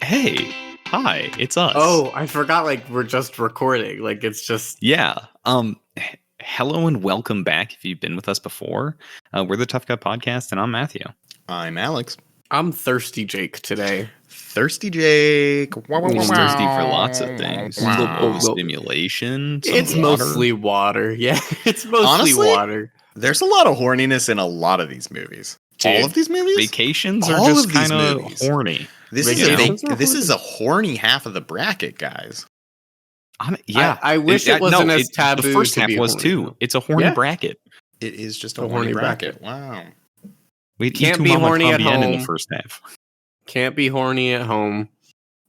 Hey, hi, it's us. Oh, I forgot, like, we're just recording. Like, it's just... Yeah. Hello and welcome back if you've been with us before. We're the Tough Guy Podcast, and I'm Matthew. I'm Alex. I'm Thirsty Jake today. Thirsty Jake. He's thirsty for lots of things. Stimulation. It's water. mostly water. Yeah, it's mostly Honestly, water. There's a lot of horniness in a lot of these movies. Dude, all of these movies? Vacations are All just of these kind of movies. horny. This is a horny half of the bracket, guys. I wish it wasn't as taboo. The first to half be was horny. too. It's a horny bracket. It is just a horny bracket. Wow. We can't be horny at home in the first half. Can't be horny at home.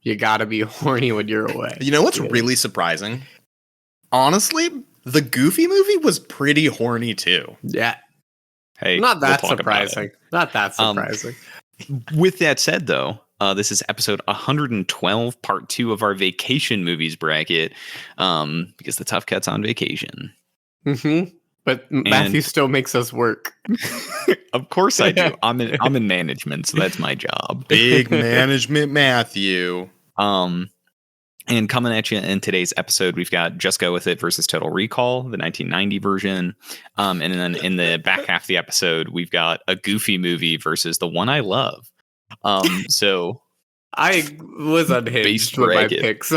You gotta be horny when you're away. You know what's really surprising? Honestly, the Goofy movie was pretty horny too. Yeah. Hey, not that we'll surprising. Not that surprising. With that said, though, this is episode 112, part 2 of our vacation movies bracket, because the Tough Cat's on vacation. Mm-hmm. But Matthew still makes us work. Of course I do. I'm in management, so that's my job. Big management Matthew. And coming at you in today's episode, we've got Just Go With It versus Total Recall, the 1990 version. And then in the back half of the episode, we've got a Goofy movie versus the one I love. So I was unhinged with my picks.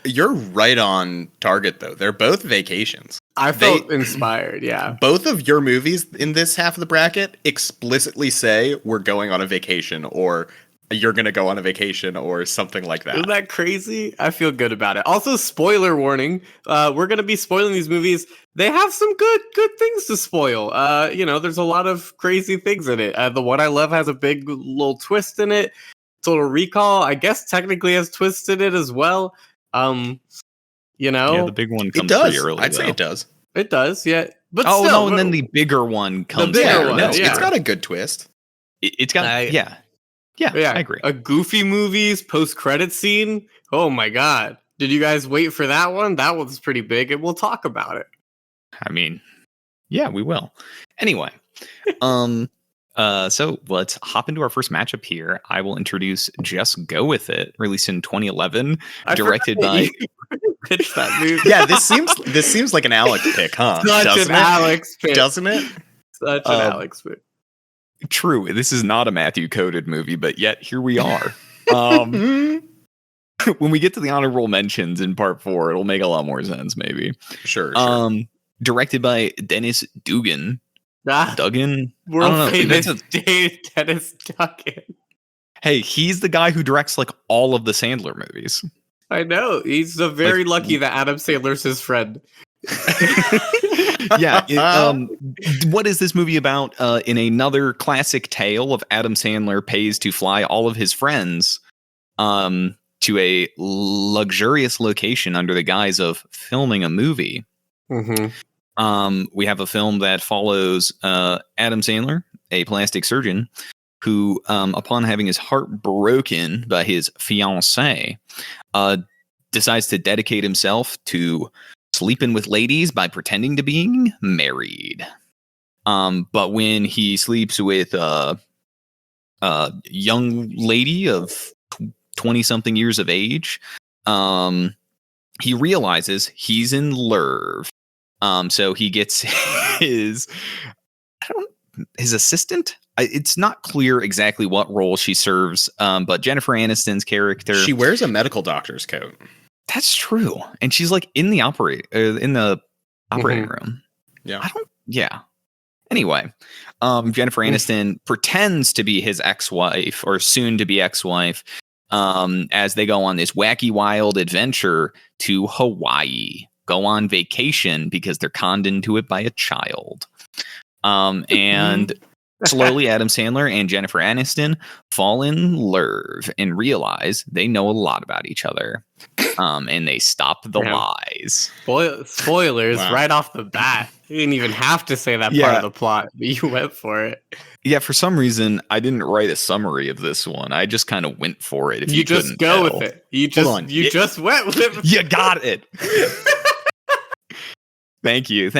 You're right on target though. They're both vacations. I felt inspired. Yeah. Both of your movies in this half of the bracket explicitly say we're going on a vacation or you're going to go on a vacation or something like that. Isn't that crazy? I feel good about it. Also, spoiler warning. We're going to be spoiling these movies. They have some good things to spoil. There's a lot of crazy things in it. The One I Love has a big little twist in it. Total Recall, I guess, technically has twists in it as well. Yeah, the big one comes pretty early. I'd say it does. It does, yeah. But and then the bigger one comes. It's got a good twist. It's got Yeah, I agree. A Goofy movies post-credit scene. Oh my god. Did you guys wait for that one? That one's pretty big, and we'll talk about it. I mean, yeah, we will. Anyway, so let's hop into our first matchup here. I will introduce Just Go With It, released in 2011, directed by... Pitch that movie. Yeah, this seems like an Alex pick, huh? Alex pick. Doesn't it? Such an Alex pick. True. This is not a Matthew coded movie, but yet here we are. When we get to the honorable mentions in part 4, it'll make a lot more sense, maybe. Sure. Directed by Dennis Dugan. Duggan? World famous Dennis Duggan. Hey, he's the guy who directs like all of the Sandler movies. I know. He's very lucky that Adam Sandler's his friend. Yeah. What is this movie about? In another classic tale of Adam Sandler pays to fly all of his friends to a luxurious location under the guise of filming a movie. Mm-hmm. We have a film that follows Adam Sandler, a plastic surgeon, who, upon having his heart broken by his fiancée, decides to dedicate himself to sleeping with ladies by pretending to being married. But when he sleeps with a young lady of 20-something years of age, he realizes he's in love. So he gets his assistant. It's not clear exactly what role she serves, but Jennifer Aniston's character, she wears a medical doctor's coat. That's true, and she's like in the operating room. Yeah. Anyway, Jennifer Aniston pretends to be his ex-wife or soon to be ex-wife, as they go on this wacky wild adventure to Hawaii. Go on vacation because they're conned into it by a child. And slowly Adam Sandler and Jennifer Aniston fall in love and realize they know a lot about each other. And they stop the lies. Spoilers right off the bat. You didn't even have to say that part of the plot, but you went for it. Yeah, for some reason, I didn't write a summary of this one. I just kind of went for it. If you just go with it. You just went with it. You got it. Thank you.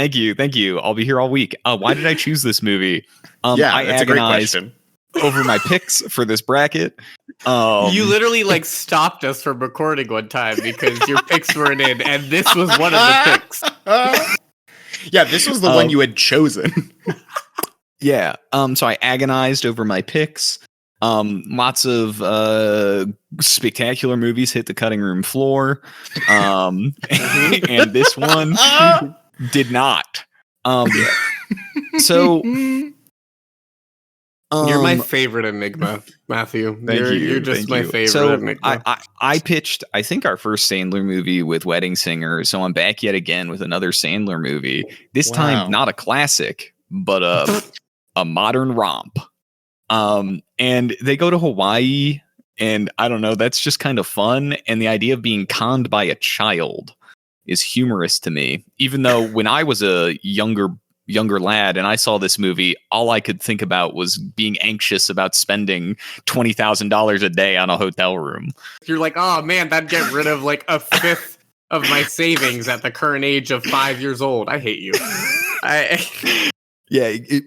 I'll be here all week. Why did I choose this movie? That's a great question. over my picks for this bracket. You literally like stopped us from recording one time because your picks weren't in, and this was one of the picks. Yeah, this was the one you had chosen. Yeah. So I agonized over my picks. Lots of spectacular movies hit the cutting room floor. And this one did not. So you're my favorite enigma, Matthew. You're just my favorite so enigma. I pitched, I think, our first Sandler movie with Wedding Singer. So I'm back yet again with another Sandler movie. This time, not a classic, but a modern romp. And they go to Hawaii, and I don't know, that's just kind of fun. And the idea of being conned by a child is humorous to me, even though when I was a younger lad and I saw this movie, all I could think about was being anxious about spending $20,000 a day on a hotel room. You're like, oh man, that'd get rid of like a fifth of my savings at the current age of 5 years old. I hate you. Yeah, it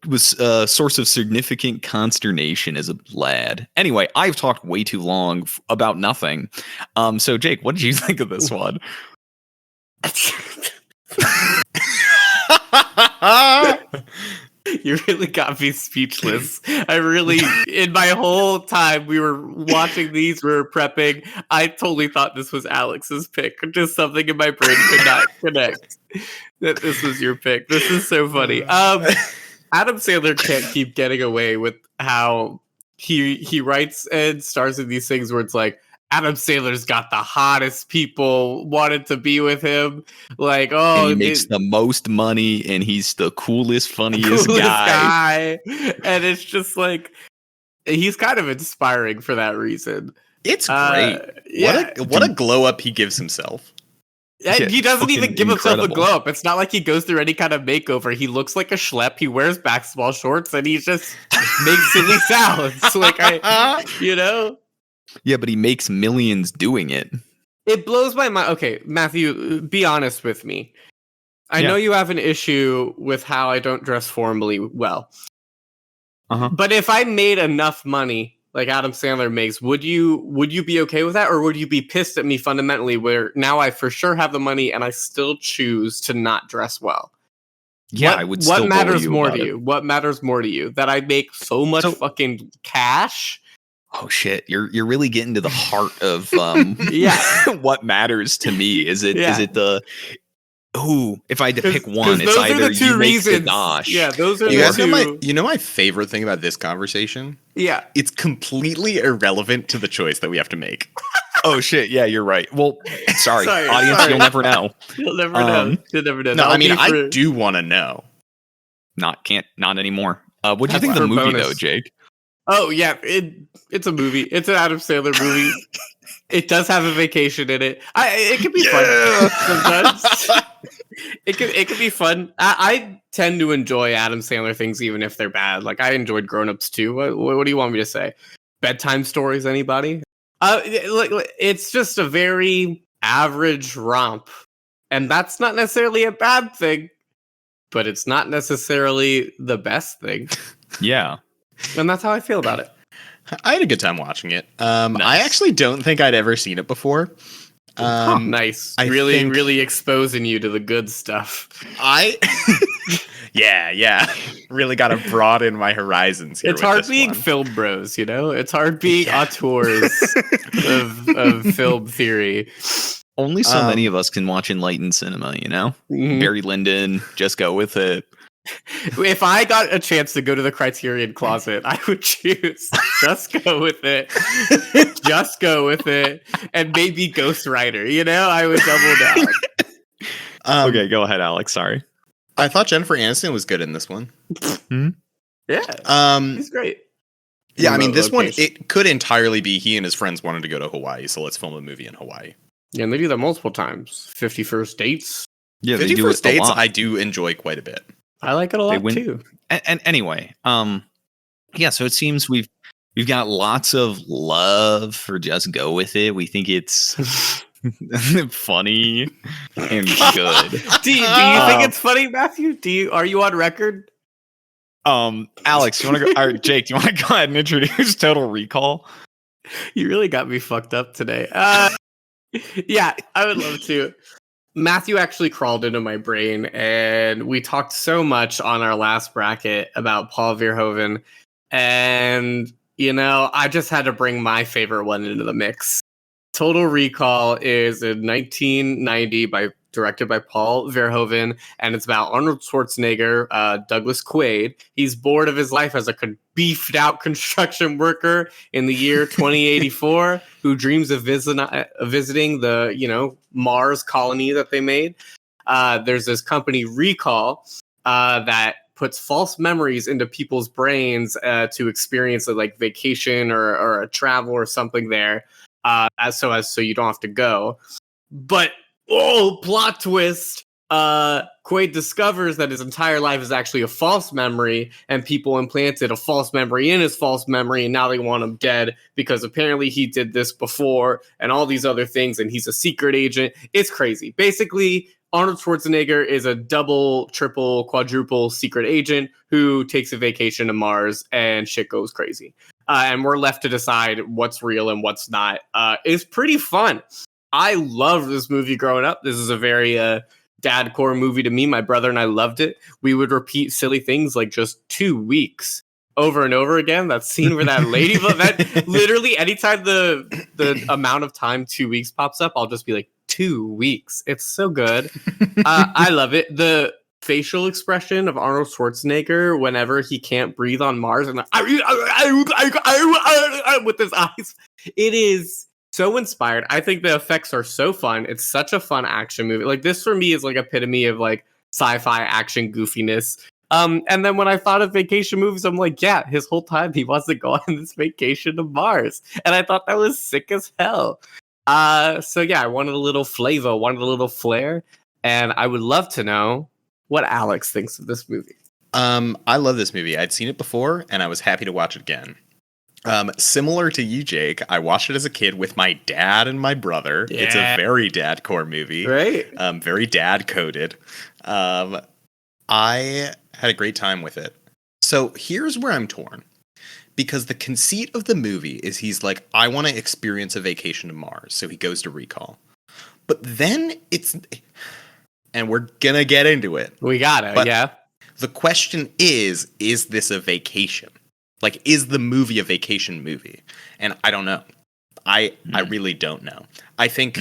was a source of significant consternation as a lad. Anyway, I've talked way too long about nothing. So Jake, what did you think of this one? You really got me speechless. I really, in my whole time we were watching these, we were prepping, I totally thought this was Alex's pick. Just something in my brain could not connect that this was your pick. This is so funny. Adam Sandler can't keep getting away with how he writes and stars in these things where it's like, Adam Sandler's got the hottest people wanted to be with him. Like, oh, and he makes the most money, and he's the coolest, funniest guy. And it's just like, he's kind of inspiring for that reason. It's great. What a glow up he gives himself. And he doesn't even give himself a glow up. It's not like he goes through any kind of makeover. He looks like a schlep. He wears basketball shorts, and he just makes silly sounds. Like, Yeah, but he makes millions doing it. It blows my mind. Okay, Matthew, be honest with me. I know you have an issue with how I don't dress formally well. But if I made enough money like Adam Sandler makes, would you be okay with that? Or would you be pissed at me fundamentally where now I for sure have the money and I still choose to not dress well? Yeah, I would still What matters you more about to it. you? What matters more to you? That I make so much fucking cash? Oh shit, you're really getting to the heart of what matters to me. Is it the if I had to pick one, it's either the two you make reasons. the dosh. Yeah, those are You the guys two. know my favorite thing about this conversation? Yeah. It's completely irrelevant to the choice that we have to make. Oh shit, yeah, you're right. Well, sorry audience, you'll never know. You'll never know. You'll never know. No, I mean, I do want to know. Not anymore. What do you think of the movie though, Jake? Oh yeah, it's a movie. It's an Adam Sandler movie. It does have a vacation in it. It can be fun sometimes. It can be fun. I tend to enjoy Adam Sandler things even if they're bad. Like I enjoyed Grown Ups too. What do you want me to say? Bedtime Stories? Anybody? It's just a very average romp, and that's not necessarily a bad thing, but it's not necessarily the best thing. Yeah. And that's how I feel about it. I had a good time watching it. I actually don't think I'd ever seen it before. Nice. Really exposing you to the good stuff. Yeah. Really got to broaden my horizons here. It's hard being film bros, you know? It's hard being auteurs of film theory. Only so many of us can watch enlightened cinema, you know? Mm-hmm. Barry Lyndon, just go with it. If I got a chance to go to the Criterion Closet, I would choose just go with it. Just go with it. And maybe Ghost Rider, you know? I would double down. Okay, go ahead, Alex. Sorry. I thought Jennifer Aniston was good in this one. Yeah. He's great. Yeah, I mean, this one, it could entirely be he and his friends wanted to go to Hawaii, so let's film a movie in Hawaii. Yeah, and they do that multiple times. 51st Dates. Yeah, 51st Dates I do enjoy quite a bit. I like it a lot too. And anyway, so it seems we've got lots of love for Just Go With It. We think it's funny and good. Do you think it's funny, Matthew? Are you on record? Alex, you want to go? Or Jake, do you want to go ahead and introduce Total Recall? You really got me fucked up today. Yeah, I would love to. Matthew actually crawled into my brain, and we talked so much on our last bracket about Paul Verhoeven, and I just had to bring my favorite one into the mix. Total Recall is in 1990 directed by Paul Verhoeven, and it's about Arnold Schwarzenegger, Douglas Quaid. He's bored of his life as a beefed out construction worker in the year 2084, who dreams of visiting the Mars colony that they made. There's this company Recall that puts false memories into people's brains to experience a vacation or a travel or something there, so you don't have to go. But plot twist! Quaid discovers that his entire life is actually a false memory, and people implanted a false memory in his false memory, and now they want him dead because apparently he did this before and all these other things, and he's a secret agent. It's crazy. Basically, Arnold Schwarzenegger is a double, triple, quadruple secret agent who takes a vacation to Mars, and shit goes crazy. And we're left to decide what's real and what's not. It's pretty fun. I loved this movie growing up. This is a very dad core movie to me. My brother and I loved it. We would repeat silly things like just 2 weeks over and over again. That scene where that lady, that literally anytime the amount of time 2 weeks pops up, I'll just be like, 2 weeks. It's so good. I love it. The facial expression of Arnold Schwarzenegger whenever he can't breathe on Mars and with his eyes, it is so inspired. I think the effects are so fun. It's such a fun action movie. Like, this for me is like epitome of like sci-fi action goofiness. And then when I thought of vacation movies, I'm like, yeah, his whole time he wants to go on this vacation to Mars. And I thought that was sick as hell. So yeah, I wanted a little flavor, wanted a little flair, and I would love to know what Alex thinks of this movie. I love this movie. I'd seen it before, and I was happy to watch it again. Similar to you, Jake, I watched it as a kid with my dad and my brother. Yeah. It's a very dad core movie. Right. Very dad coded. I had a great time with it. So here's where I'm torn. Because the conceit of the movie is he's like, I want to experience a vacation to Mars. So he goes to Recall. But then and we're going to get into it. We got it, yeah. The question is this a vacation? Like, is the movie a vacation movie? And I don't know. I really don't know. I think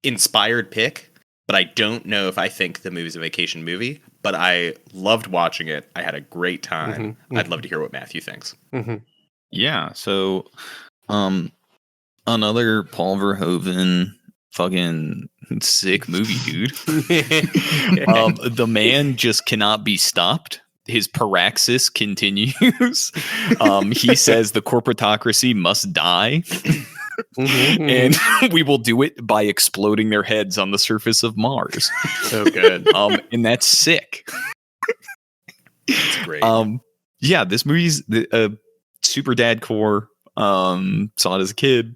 inspired pick, but I don't know if I think the movie's a vacation movie. But I loved watching it. I had a great time. Mm-hmm. I'd love to hear what Matthew thinks. Mm-hmm. Yeah, so another Paul Verhoeven fucking sick movie, dude. The man just cannot be stopped. His paraxis continues. He says the corporatocracy must die. And we will do it by exploding their heads on the surface of Mars. So good. And that's sick. That's great. Yeah, this movie's super dad core. Saw it as a kid.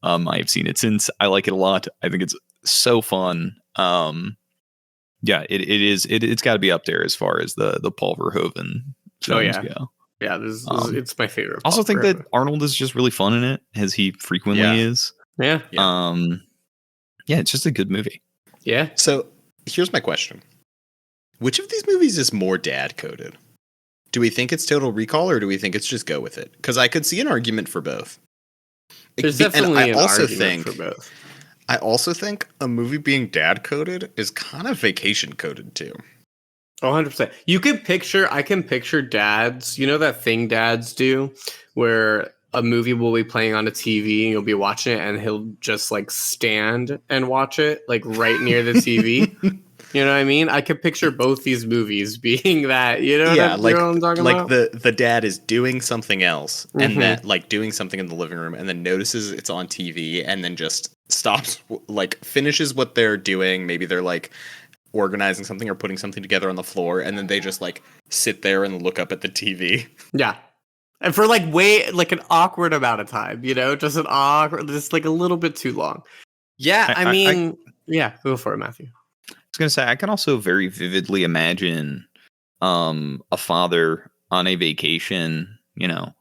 I've seen it since. I like it a lot. I think it's so fun. Yeah, it's got to be up there as far as the Paul Verhoeven films go. Yeah, it's my favorite. I also think that Arnold is just really fun in it, as he frequently is. Yeah. Yeah, it's just a good movie. Yeah. So here's my question: which of these movies is more dad coded? Do we think it's Total Recall, or do we think it's just go with it? Because I could see an argument for both. There's definitely an argument for both. I also think a movie being dad coded is kind of vacation coded too. 100%. I can picture dads, that thing dads do where a movie will be playing on a TV and you'll be watching it and he'll just like stand and watch it like right near the TV. You know what I mean? I could picture both these movies being that, yeah, what I'm talking about? the dad is doing something else and that like doing something in the living room and then notices it's on TV and then just stops, like finishes what they're doing. Maybe they're like organizing something or putting something together on the floor and then they just like sit there and look up at the TV. Yeah. And for like an awkward amount of time, just like a little bit too long. Yeah, I mean, go for it, Matthew. I was going to say, I can also very vividly imagine a father on a vacation, a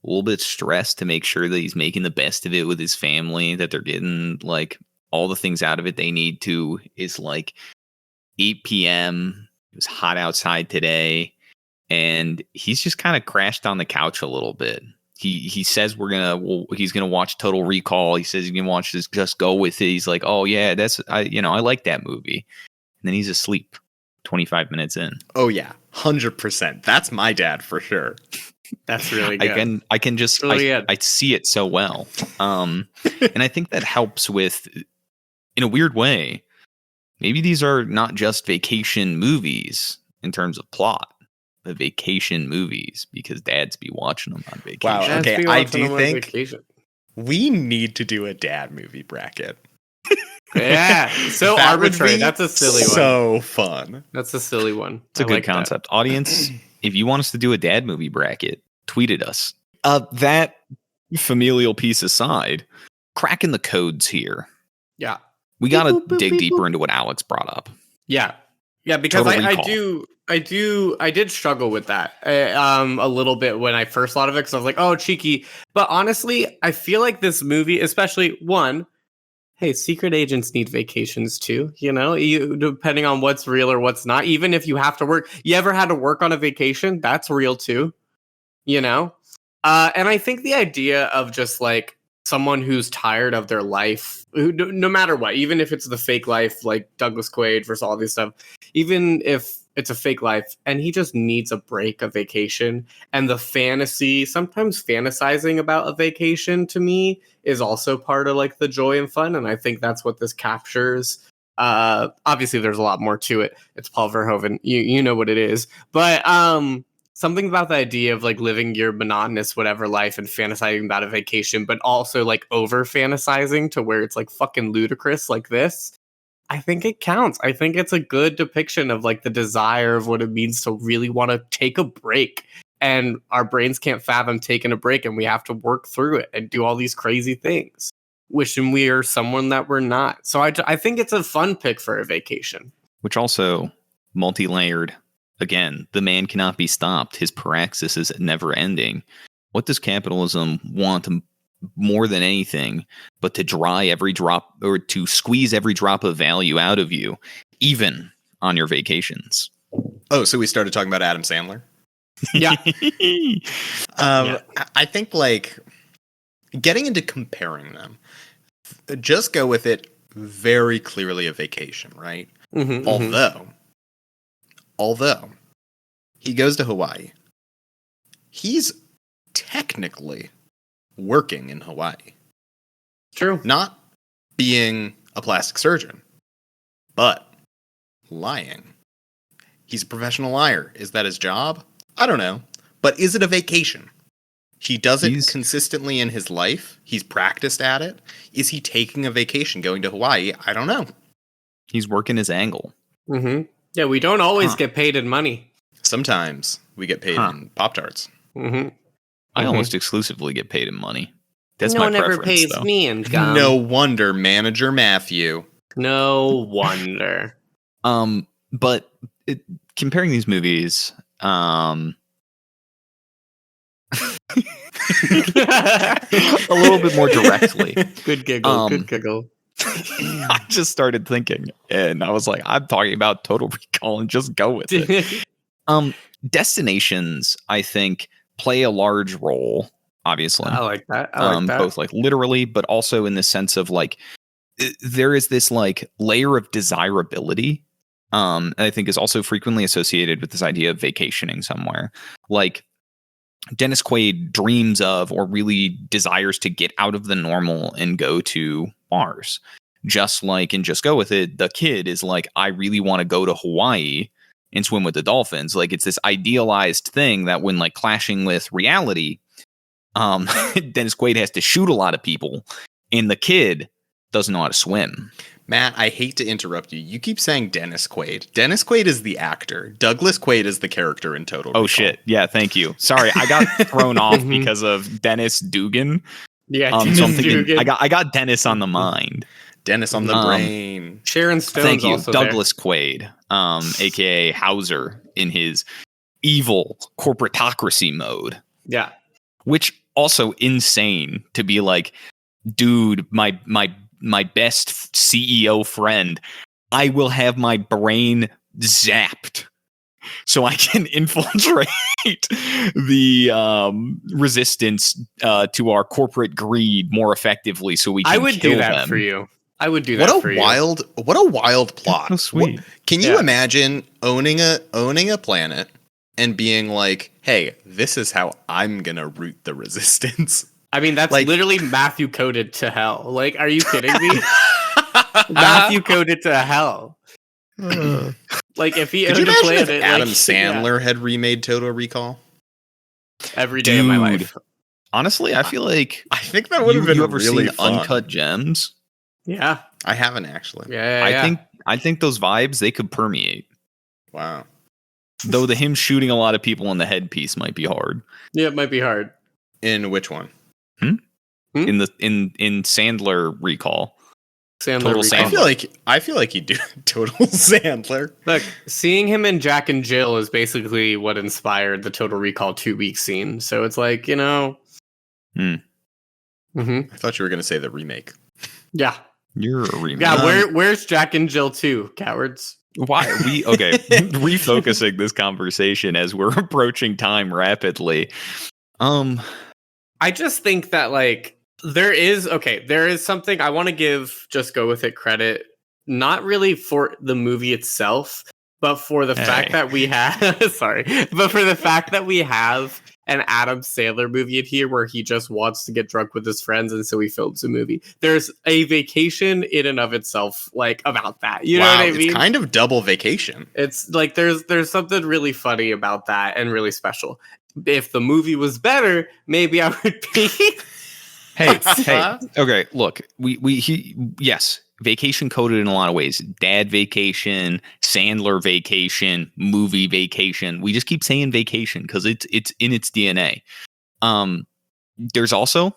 little bit stressed to make sure that he's making the best of it with his family, that they're getting like all the things out of it they need to. Is like 8 p.m. It was hot outside today, and he's just kind of crashed on the couch a little bit. He says he's gonna watch Total Recall. He says he's gonna watch this Just Go With It. He's like, oh yeah, I like that movie. And then he's asleep 25 minutes in. Oh yeah, 100%. That's my dad for sure. That's really good. I can just really I see it so well. And I think that helps with, in a weird way, maybe these are not just vacation movies in terms of plot, but vacation movies because dads be watching them on vacation. Wow. Okay, I do think we need to do a dad movie bracket. Yeah, so that arbitrary. That's a silly one. So fun. That's a silly one. It's a good concept. Audience, if you want us to do a dad movie bracket, tweet at us. That familial piece aside, cracking the codes here. Yeah. We got to dig deeper into what Alex brought up. Yeah. Yeah, because I did struggle with that a little bit when I first thought of it, because I was like, oh, cheeky. But honestly, I feel like this movie, especially hey, secret agents need vacations too, depending on what's real or what's not. Even if you have to work, you ever had to work on a vacation? That's real too, And I think the idea of just like someone who's tired of their life, no matter what, even if it's the fake life, like Douglas Quaid versus all this stuff, even if it's a fake life and he just needs a break, a vacation, and the fantasy, sometimes fantasizing about a vacation to me is also part of like the joy and fun. And I think that's what this captures. Obviously there's a lot more to it. It's Paul Verhoeven. You know what it is, but, something about the idea of like living your monotonous whatever life and fantasizing about a vacation, but also like over fantasizing to where it's like fucking ludicrous like this. I think it counts. I think it's a good depiction of like the desire of what it means to really want to take a break. And our brains can't fathom taking a break, and we have to work through it and do all these crazy things, wishing we are someone that we're not. So I think it's a fun pick for a vacation. Which also multi-layered. Again, the man cannot be stopped. His praxis is never ending. What does capitalism want more than anything but to dry every drop, or to squeeze every drop of value out of you, even on your vacations? Oh, so we started talking about Adam Sandler? Yeah. I think like getting into comparing them, Just Go With It, very clearly a vacation, right? Mm-hmm, Although he goes to Hawaii, he's technically working in Hawaii. True. Not being a plastic surgeon, but lying. He's a professional liar. Is that his job? I don't know. But is it a vacation? He does it consistently in his life. He's practiced at it. Is he taking a vacation going to Hawaii? I don't know. He's working his angle. Mm-hmm. Yeah, we don't always get paid in money. Sometimes we get paid in Pop-Tarts. Mm-hmm. I almost exclusively get paid in money. That's no my one preference, ever pays though. me in gum. No wonder, Manager Matthew. No wonder. But comparing these movies, a little bit more directly. Good giggle. Good giggle. I just started thinking, and I was like, I'm talking about Total Recall and Just Go With It. Destinations, I think, play a large role, obviously. I like that. Both like literally, but also in the sense of like, there is this like layer of desirability. I think is also frequently associated with this idea of vacationing somewhere. Like Dennis Quaid dreams of, or really desires to get out of the normal and go to Mars. Just like in Just Go With It, the kid is like, I really want to go to Hawaii and swim with the dolphins. Like it's this idealized thing that when like clashing with reality, Dennis Quaid has to shoot a lot of people, and the kid doesn't know how to swim. Matt, I hate to interrupt you. You keep saying Dennis Quaid. Dennis Quaid is the actor. Douglas Quaid is the character in Total Recall. Oh, shit. Yeah, thank you. Sorry, I got thrown off because of Dennis Dugan. Yeah, so I'm thinking, Dugan. I got Dennis on the mind. Dennis on the brain. Sharon Stone's thank you. also Douglas Quaid, a.k.a. Hauser in his evil corporatocracy mode. Yeah. Which also insane to be like, dude, my best CEO friend, I will have my brain zapped so I can infiltrate the resistance to our corporate greed more effectively so we can I would kill do that them. for you. I would do that for you. What a wild plot. So sweet. Can you imagine owning a planet and being like, hey, this is how I'm going to root the resistance? I mean, that's like, literally Matthew coded to hell. Like, are you kidding me? Matthew coded to hell. Like, if he owned a planet, if Adam Sandler had remade Total Recall every day of my life. Honestly, I feel like I think that would have been really seen fun. Uncut Gems. Yeah, I haven't actually. Yeah. I think those vibes they could permeate. Wow. Though him shooting a lot of people in the headpiece might be hard. Yeah, it might be hard. In which one? In Sandler Recall. Total Sandler. I feel like he'd do Total Sandler. Look, seeing him in Jack and Jill is basically what inspired the Total Recall 2 week scene. So it's like, you know. I thought you were going to say the remake. Yeah. You're a remake. Yeah, where's Jack and Jill 2, cowards? Why are we refocusing this conversation as we're approaching time rapidly? I just think that like there is something I want to give Just Go With It credit, not really for the movie itself, but for the fact that we have for the fact that we have an Adam Sandler movie in here where he just wants to get drunk with his friends, and so he films a movie. There's a vacation in and of itself, like about that. You know what I mean? It's kind of double vacation. It's like there's something really funny about that and really special. If the movie was better, maybe I would be. Hey. Okay, look, yes, vacation coded in a lot of ways. Dad vacation, Sandler vacation, movie vacation. We just keep saying vacation because it's in its DNA. There's also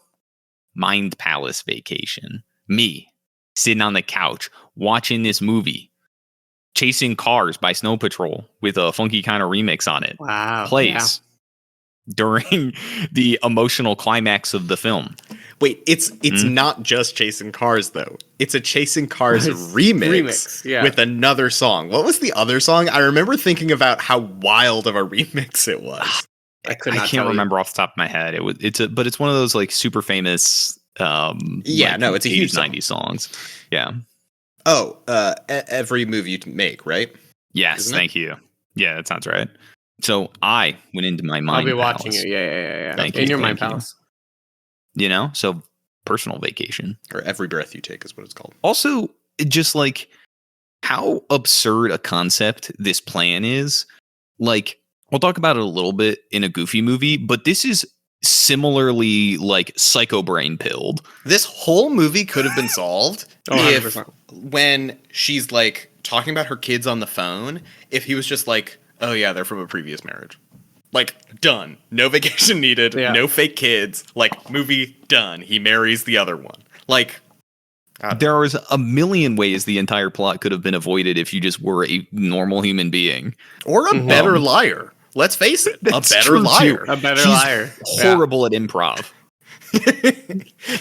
Mind Palace vacation. Me sitting on the couch watching this movie, Chasing Cars by Snow Patrol with a funky kind of remix on it. Wow, plays during the emotional climax of the film. Wait, it's not just Chasing Cars though. It's a Chasing Cars remix with another song. What was the other song? I remember thinking about how wild of a remix it was. I can't remember off the top of my head. But it's one of those like super famous it's a huge 90s songs. Yeah. Oh, every move you make, right? Yes, thank you. Yeah, that sounds right. So I went into my mind. I'll be watching it. Yeah. Thank in you, your mind palace. You know, so personal vacation. Or Every Breath You Take is what it's called. Also, just like how absurd a concept this plan is. Like, we'll talk about it a little bit in a Goofy movie, but this is similarly like psycho brain pilled. This whole movie could have been solved if 100%. When she's like talking about her kids on the phone, if he was just like, oh yeah, they're from a previous marriage. Like, done. No vacation needed. Yeah. No fake kids. Like, movie done. He marries the other one. Like, there was a million ways the entire plot could have been avoided if you just were a normal human being. Or a better liar. Let's face it. A better liar. A better liar. Horrible at improv.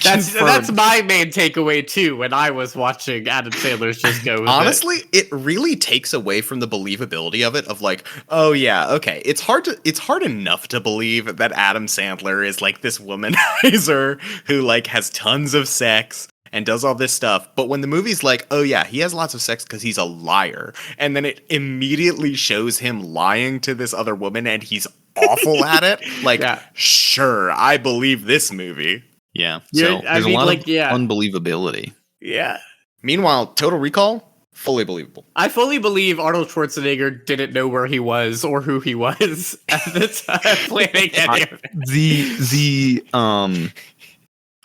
That's my main takeaway too when I was watching Adam Sandler's Just Go With Honestly, it really takes away from the believability of it, of like, oh yeah, okay. It's hard enough to believe that Adam Sandler is like this womanizer who like has tons of sex and does all this stuff. But when the movie's like, oh yeah, he has lots of sex because he's a liar, and then it immediately shows him lying to this other woman and he's awful at it. Like, sure, I believe this movie. Yeah. So there's a lot of unbelievability. Yeah. Meanwhile, Total Recall, fully believable. I fully believe Arnold Schwarzenegger didn't know where he was or who he was at the time planning any of it.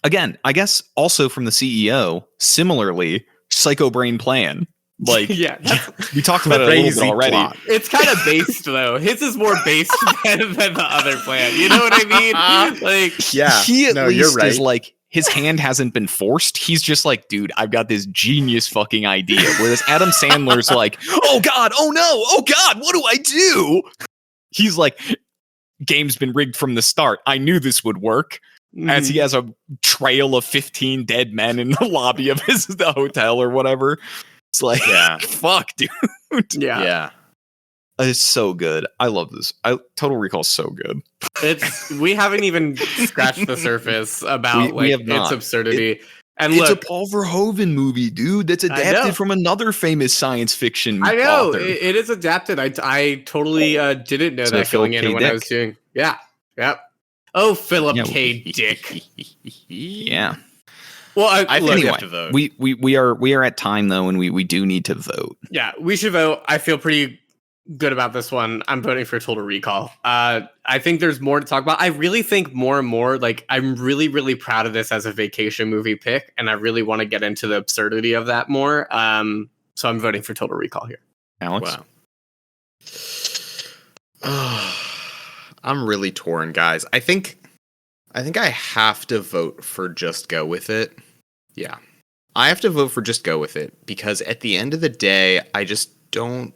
Again, I guess also from the CEO, similarly, psycho brain plan. Like, we talked about it a little bit already. Plot. It's kind of based though. His is more based than the other plan. You know what I mean? Like, yeah, he at least is like, his hand hasn't been forced. He's just like, dude, I've got this genius fucking idea. Whereas Adam Sandler's like, oh God, oh no, oh God, what do I do? he's like, game's been rigged from the start. I knew this would work. As he has a trail of 15 dead men in the lobby of the hotel or whatever. It's like, fuck, dude. Yeah. It's so good. I love this. Total Recall is so good. We haven't even scratched the surface about its absurdity. And it's a Paul Verhoeven movie, dude. That's adapted from another famous science fiction I know. author. It is adapted. I totally didn't know that going in when I was doing. Yeah. Yep. Oh, Philip K. Dick. Yeah. Well, I think we have to vote. We are at time though, and we do need to vote. Yeah, we should vote. I feel pretty good about this one. I'm voting for Total Recall. I think there's more to talk about. I really think more and more, like, I'm really, really proud of this as a vacation movie pick, and I really want to get into the absurdity of that more. So I'm voting for Total Recall here. Alex? Wow. I'm really torn, guys. I think I have to vote for Just Go With It. Yeah. I have to vote for Just Go With It because at the end of the day, I just don't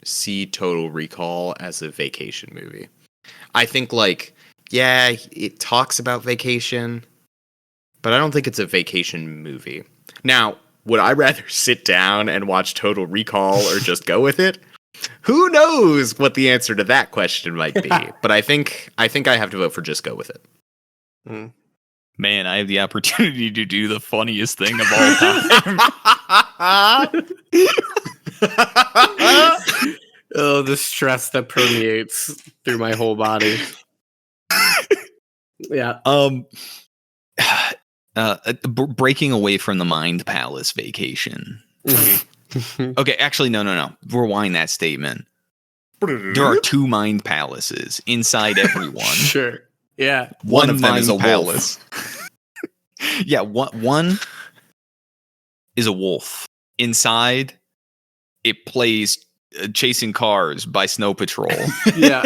see Total Recall as a vacation movie. I think, like, yeah, it talks about vacation, but I don't think it's a vacation movie. Now, would I rather sit down and watch Total Recall or Just Go With It? Who knows what the answer to that question might be? But I think I have to vote for Just Go With It. Man, I have the opportunity to do the funniest thing of all time. Oh, the stress that permeates through my whole body. Yeah. Breaking away from the Mind Palace vacation. Okay, actually, no. Rewind that statement. There are 2 mind palaces inside everyone. Sure. Yeah. One of them is a palace. Yeah, one is a wolf. Inside, it plays Chasing Cars by Snow Patrol. Yeah.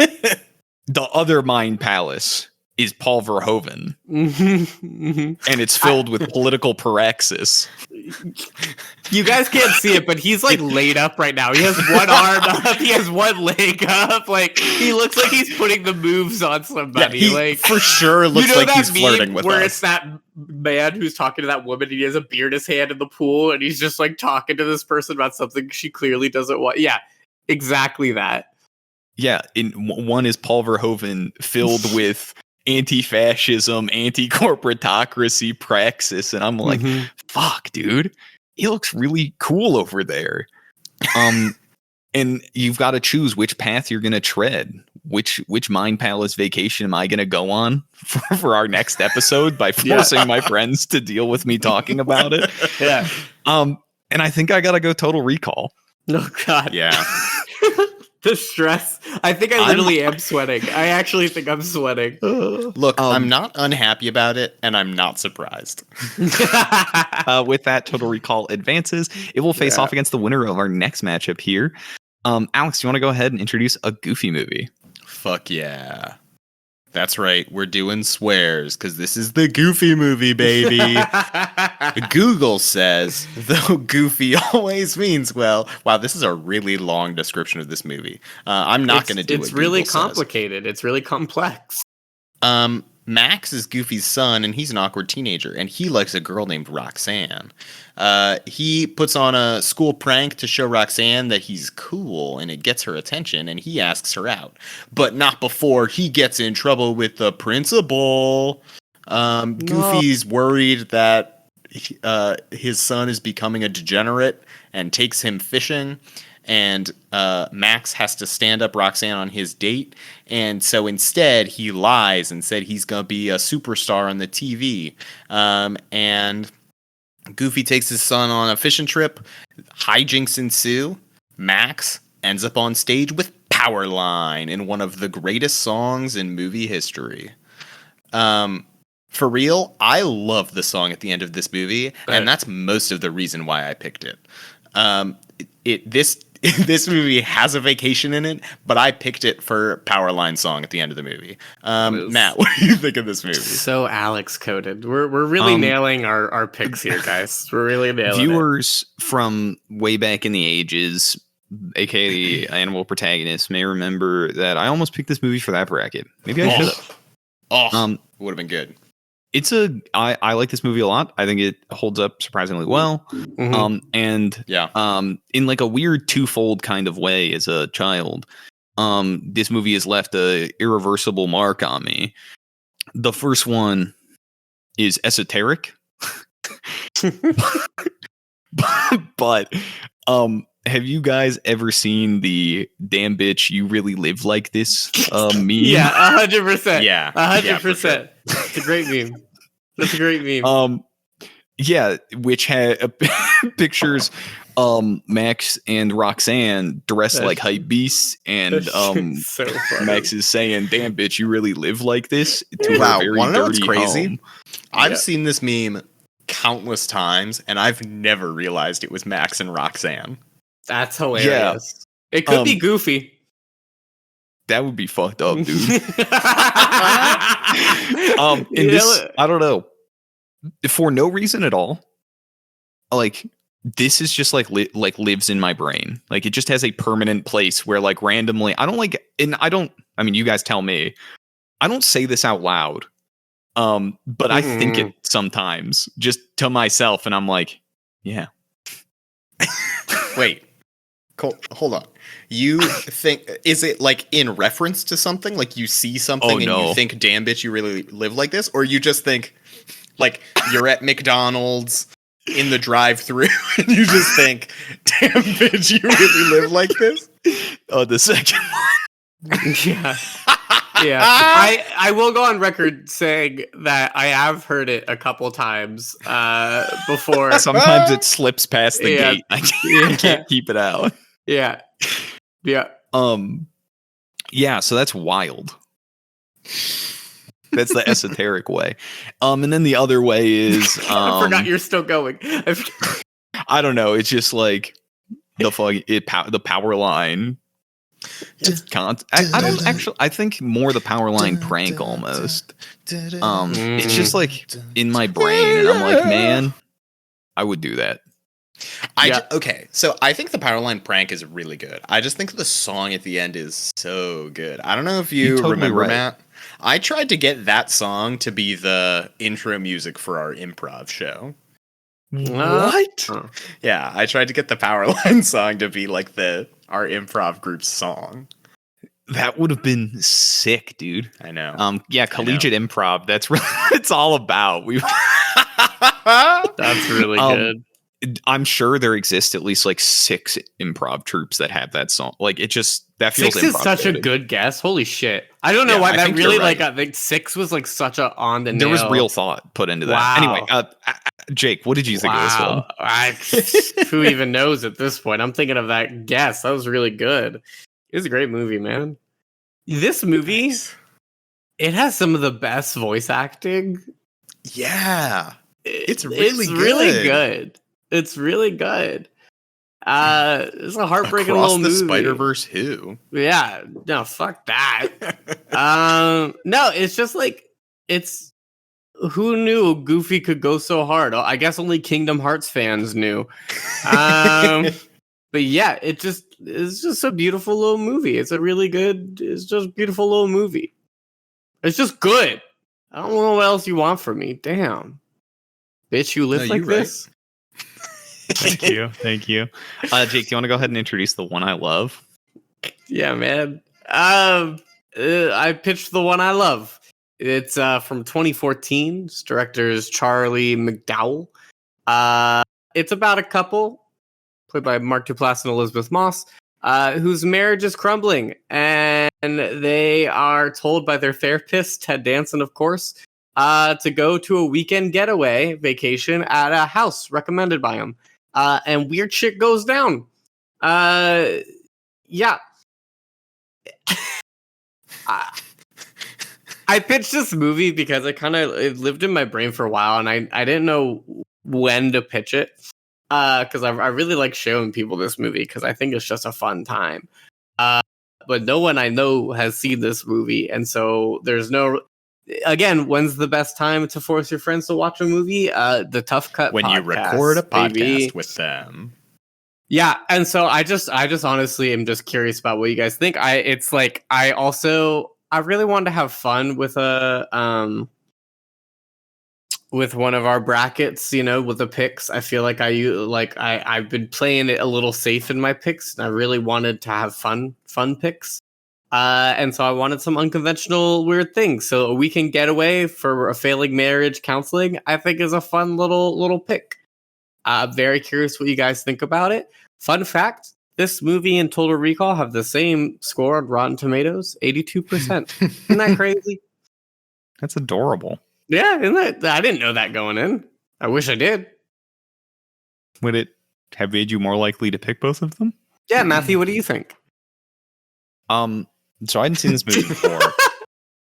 The other mind palace is Paul Verhoeven. And it's filled with political praxis. You guys can't see it, but he's like laid up right now. He has one arm up, he has one leg up. Like, he looks like he's putting the moves on somebody. Yeah, he like, for sure looks like he's flirting with where us. it's that man who's talking to that woman and he has a beer in his hand in the pool and he's just like talking to this person about something she clearly doesn't want. Yeah, exactly that. Yeah, one is Paul Verhoeven filled with anti-fascism, anti-corporatocracy praxis, and I'm like, fuck, dude, he looks really cool over there. And you've got to choose which path you're going to tread. Which Mind Palace vacation am I going to go on for our next episode by forcing my friends to deal with me talking about it? Yeah. And I think I got to go Total Recall. Oh, God. Yeah. The stress. I think I literally am sweating. I actually think I'm sweating. Look, I'm not unhappy about it, and I'm not surprised. With that, Total Recall advances. It will face off against the winner of our next matchup here. Alex, do you want to go ahead and introduce a Goofy movie? Fuck yeah. That's right, we're doing swears, because this is the Goofy movie, baby. Google says, though Goofy always means well. Wow, this is a really long description of this movie. I'm not going to do it. It's really complicated. It's really complex. Max is Goofy's son, and he's an awkward teenager, and he likes a girl named Roxanne. He puts on a school prank to show Roxanne that he's cool, and it gets her attention, and he asks her out. But not before he gets in trouble with the principal. Goofy's worried that his son is becoming a degenerate and takes him fishing. And Max has to stand up Roxanne on his date. And so instead, he lies and said he's going to be a superstar on the TV. And Goofy takes his son on a fishing trip. Hijinks ensue. Max ends up on stage with Powerline in one of the greatest songs in movie history. For real, I love the song at the end of this movie. And that's most of the reason why I picked it. This movie has a vacation in it, but I picked it for Powerline song at the end of the movie. Matt, what do you think of this movie? So Alex coded. We're really nailing our picks here, guys. We're really nailing viewers from way back in the ages aka the animal protagonist, may remember that I almost picked this movie for that bracket. Maybe I should have. Would have been good. I like this movie a lot. I think it holds up surprisingly well. And in like a weird twofold kind of way as a child, this movie has left a irreversible mark on me. The first one is esoteric. but have you guys ever seen the "damn bitch, you really live like this" meme? Yeah, 100%. Yeah, 100%. It's a great meme. That's a great meme. Yeah, which had pictures Max and Roxanne dressed like hype beasts, and so funny. Max is saying, "Damn bitch, you really live like this." To wow, her very wanna know what's dirty crazy? home. I've seen this meme countless times, and I've never realized it was Max and Roxanne. That's hilarious. Yeah. It could be Goofy. That would be fucked up, dude. I don't know. For no reason at all. Like, this is just like lives in my brain. Like, it just has a permanent place where like randomly, I mean, you guys tell me, I don't say this out loud. But I think it sometimes just to myself, and I'm like, yeah. Wait. Hold on. You think, is it like in reference to something? Like you see something you think, damn bitch, you really live like this? Or you just think, like, you're at McDonald's in the drive-thru and you just think, damn bitch, you really live like this? Oh, the second one. Yeah. Yeah. I will go on record saying that I have heard it a couple times before. Sometimes it slips past the gate. I can't keep it out. Yeah. Yeah. Yeah, so that's wild. That's the esoteric way. And then the other way is I forgot you're still going. I don't know, it's just like the power line. I don't actually. I think more the power line prank almost. It's just like in my brain, and I'm like, man, I would do that. Okay, so I think the Powerline prank is really good. I just think the song at the end is so good. I don't know if you totally remember, Matt. I tried to get that song to be the intro music for our improv show. What? Yeah, I tried to get the Powerline song to be like our improv group's song. That would have been sick, dude. I know. Yeah, collegiate improv. That's really what it's all about. That's really good. I'm sure there exists at least like 6 improv troupes that have that song. Like that feels 6 is such a good guess. Holy shit. I don't know why that really right. I think 6 was like such a on the nail. There was real thought put into that. Wow. Anyway, Jake, what did you think of this one? Who even knows at this point? I'm thinking of that guess. That was really good. It was a great movie, man. This movie, it has some of the best voice acting. Yeah. It's really good. It's really good. It's a heartbreaking little movie. Across the Spider-Verse who? Yeah. No, fuck that. No, it's just like, it's, who knew Goofy could go so hard? I guess only Kingdom Hearts fans knew. But yeah, it's just a beautiful little movie. It's just a beautiful little movie. It's just good. I don't know what else you want from me. Damn. Bitch, you live like this? Right. Thank you. Jake, do you want to go ahead and introduce the one I love? Yeah, man. I pitched the one I love. It's from 2014. Its director is Charlie McDowell. It's about a couple, played by Mark Duplass and Elizabeth Moss, whose marriage is crumbling, and they are told by their therapist, Ted Danson, of course, to go to a weekend getaway vacation at a house recommended by him. And weird shit goes down. Yeah. I pitched this movie because it lived in my brain for a while, and I didn't know when to pitch it. Because I really like showing people this movie because I think it's just a fun time. But no one I know has seen this movie, and so there's no. Again, when's the best time to force your friends to watch a movie? The Tough Cut when podcast, you record a podcast baby. with them. Yeah, and so I just honestly am just curious about what you guys think. I really wanted to have fun with with one of our brackets, with the picks. I feel like I've been playing it a little safe in my picks, and I really wanted to have fun picks. And so I wanted some unconventional weird things. So a weekend getaway for a failing marriage counseling, I think, is a fun little pick. Very curious what you guys think about it. Fun fact: this movie and Total Recall have the same score on Rotten Tomatoes, 82%. Isn't that crazy? That's adorable. Yeah, isn't that? I didn't know that going in. I wish I did. Would it have made you more likely to pick both of them? Yeah, Matthew, what do you think? So I hadn't seen this movie before.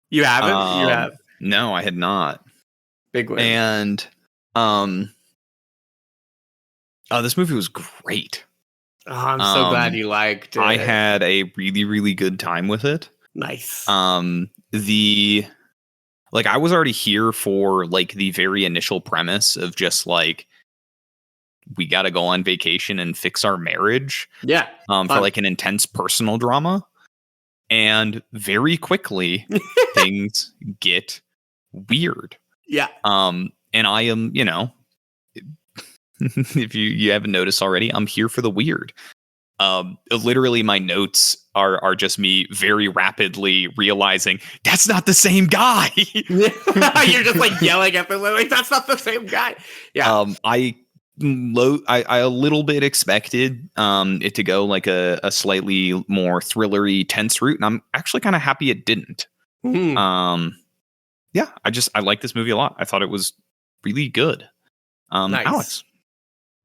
You haven't? You have? No, I had not. Big win. And this movie was great. Oh, I'm so glad you liked it. I had a really, really good time with it. Nice. I was already here for like the very initial premise of just like we got to go on vacation and fix our marriage. Yeah. For like an intense personal drama. And very quickly things get weird. Yeah. And I am, if you haven't noticed already, I'm here for the weird. Literally my notes are just me very rapidly realizing that's not the same guy. You're just like yelling at them like that's not the same guy. Yeah. I a little bit expected it to go like a slightly more thrillery, tense route, and I'm actually kind of happy it didn't. Yeah, I like this movie a lot. I thought it was really good. Nice. Alex,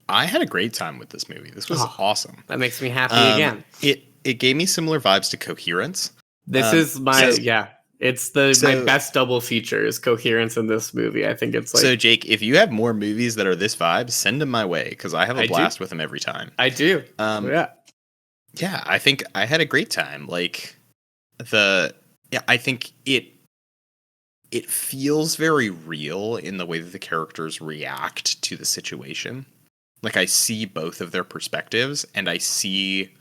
I had a great time with this movie. This was awesome. That makes me happy again. It gave me similar vibes to Coherence. This is my It's my best double feature is Coherence in this movie. I think it's like... So, Jake, if you have more movies that are this vibe, send them my way, because I have a blast with them every time. I do. Yeah, I think I had a great time. I think it feels very real in the way that the characters react to the situation. Like, I see both of their perspectives, and I see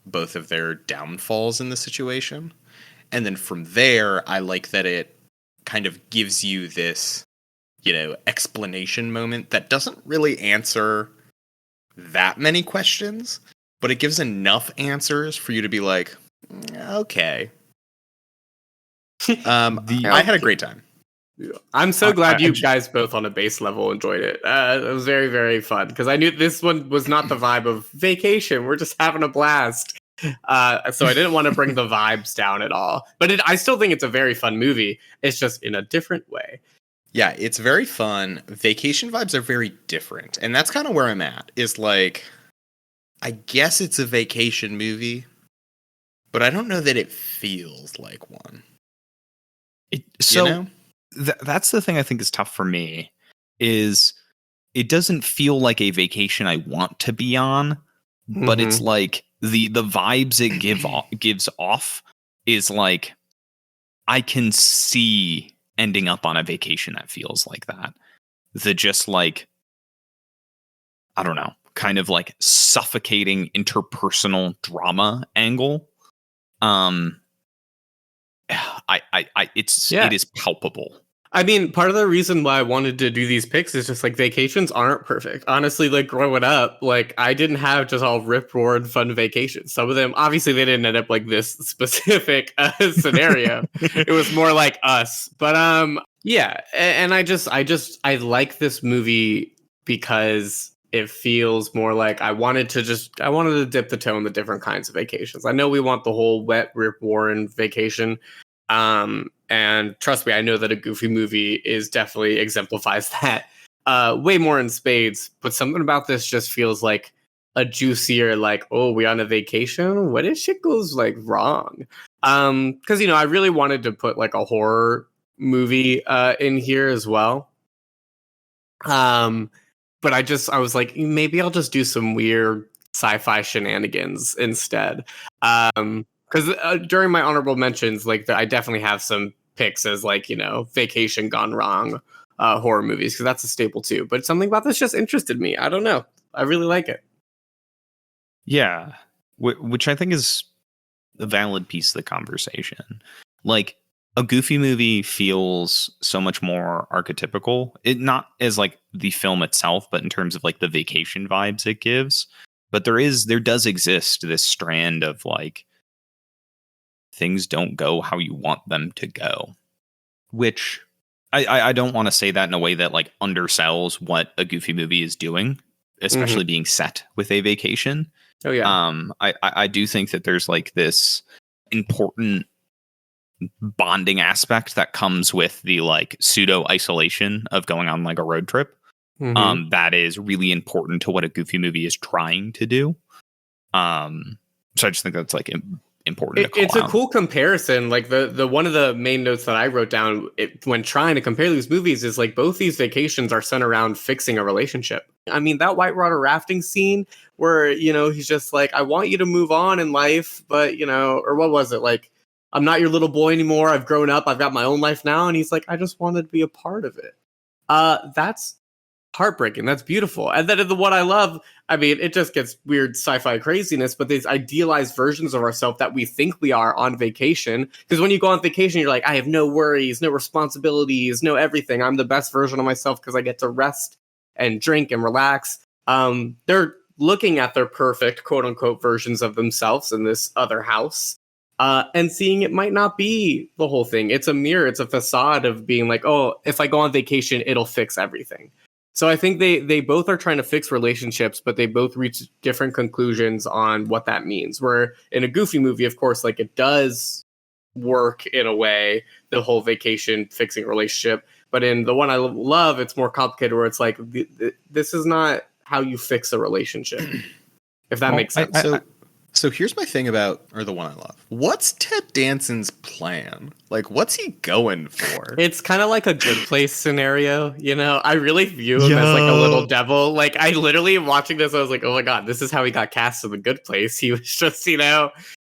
both of their downfalls in the situation. And then from there, I like that it kind of gives you this, explanation moment that doesn't really answer that many questions, but it gives enough answers for you to be like, okay. I had a great time. I'm so glad you guys both on a base level enjoyed it. It was very, very fun because I knew this one was not the vibe of vacation. We're just having a blast. So I didn't want to bring the vibes down at all. But I still think it's a very fun movie. It's just in a different way. Yeah, it's very fun. Vacation vibes are very different. And that's kind of where I'm at. Is like, I guess it's a vacation movie, but I don't know that it feels like one. That's the thing I think is tough for me, is it doesn't feel like a vacation I want to be on, but it's like the vibes it gives off is like I can see ending up on a vacation that feels like that. The just like, I don't know, kind of like suffocating interpersonal drama angle. It is palpable. I mean, part of the reason why I wanted to do these picks is just like vacations aren't perfect. Honestly, like growing up, like I didn't have just all rip roaring fun vacations. Some of them, obviously, they didn't end up like this specific scenario. It was more like us. But yeah, and I like this movie because it feels more like I wanted to dip the toe in the different kinds of vacations. I know we want the whole wet rip roaring vacation. And trust me, I know that a Goofy movie definitely exemplifies that way more in spades, but something about this just feels like a juicier, like, oh, we on a vacation? What if shit goes like wrong? Because I really wanted to put like a horror movie in here as well. But I was like, maybe I'll just do some weird sci-fi shenanigans instead. Because during my honorable mentions, like I definitely have some picks as like, vacation gone wrong horror movies, because that's a staple too. But something about this just interested me. I don't know. I really like it. Yeah, which I think is a valid piece of the conversation. Like, a Goofy movie feels so much more archetypical. It not as like the film itself, but in terms of like the vacation vibes it gives. But there does exist this strand of like things don't go how you want them to go, which I don't want to say that in a way that like undersells what a Goofy movie is doing, especially being set with a vacation. Oh yeah. I do think that there's like this important bonding aspect that comes with the like pseudo isolation of going on like a road trip. That is really important to what a Goofy movie is trying to do. So I just think that's like important to call It's a out. cool comparison. Like the one of the main notes that I wrote down when trying to compare these movies is like both these vacations are centered around fixing a relationship. I mean, that whitewater rafting scene where, you know, he's just like, I want you to move on in life, but, you know, or what was it? Like, I'm not your little boy anymore. I've grown up. I've got my own life now. And he's like, I just wanted to be a part of it. That's heartbreaking. That's beautiful. And then in the What I Love, I mean, it just gets weird sci-fi craziness, but these idealized versions of ourselves that we think we are on vacation. Because when you go on vacation, you're like, I have no worries, no responsibilities, no everything. I'm the best version of myself because I get to rest and drink and relax. They're looking at their perfect, quote unquote, versions of themselves in this other house. And seeing it might not be the whole thing. It's a mirror. It's a facade of being like, oh, if I go on vacation, it'll fix everything. So I think they both are trying to fix relationships, but they both reach different conclusions on what that means. Where in a Goofy movie, of course, like it does work in a way, the whole vacation fixing relationship. But in the One I Love, it's more complicated where it's like, this is not how you fix a relationship. If that makes sense. So here's my thing about, or the One I Love. What's Ted Danson's plan? Like, what's he going for? It's kind of like a Good Place scenario, you know? I really view him as like a little devil. Like, I literally watching this, I was like, oh my God, this is how he got cast in The Good Place. He was just, you know,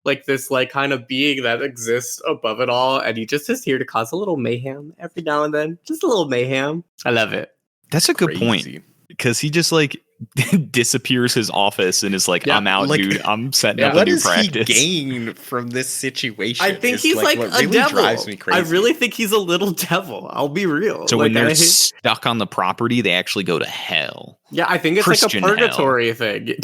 like this like kind of being that exists above it all. And he just is here to cause a little mayhem every now and then. Just a little mayhem. I love it. That's a good point. Because he just like disappears his office and is like, I'm out, like, dude. I'm setting up a new practice. What does he gain from this situation? I think he's like a really devil. Drives me crazy. I really think he's a little devil. I'll be real. So like, when they're stuck on the property, they actually go to hell. Yeah, I think it's Christian like a purgatory hell. Thing.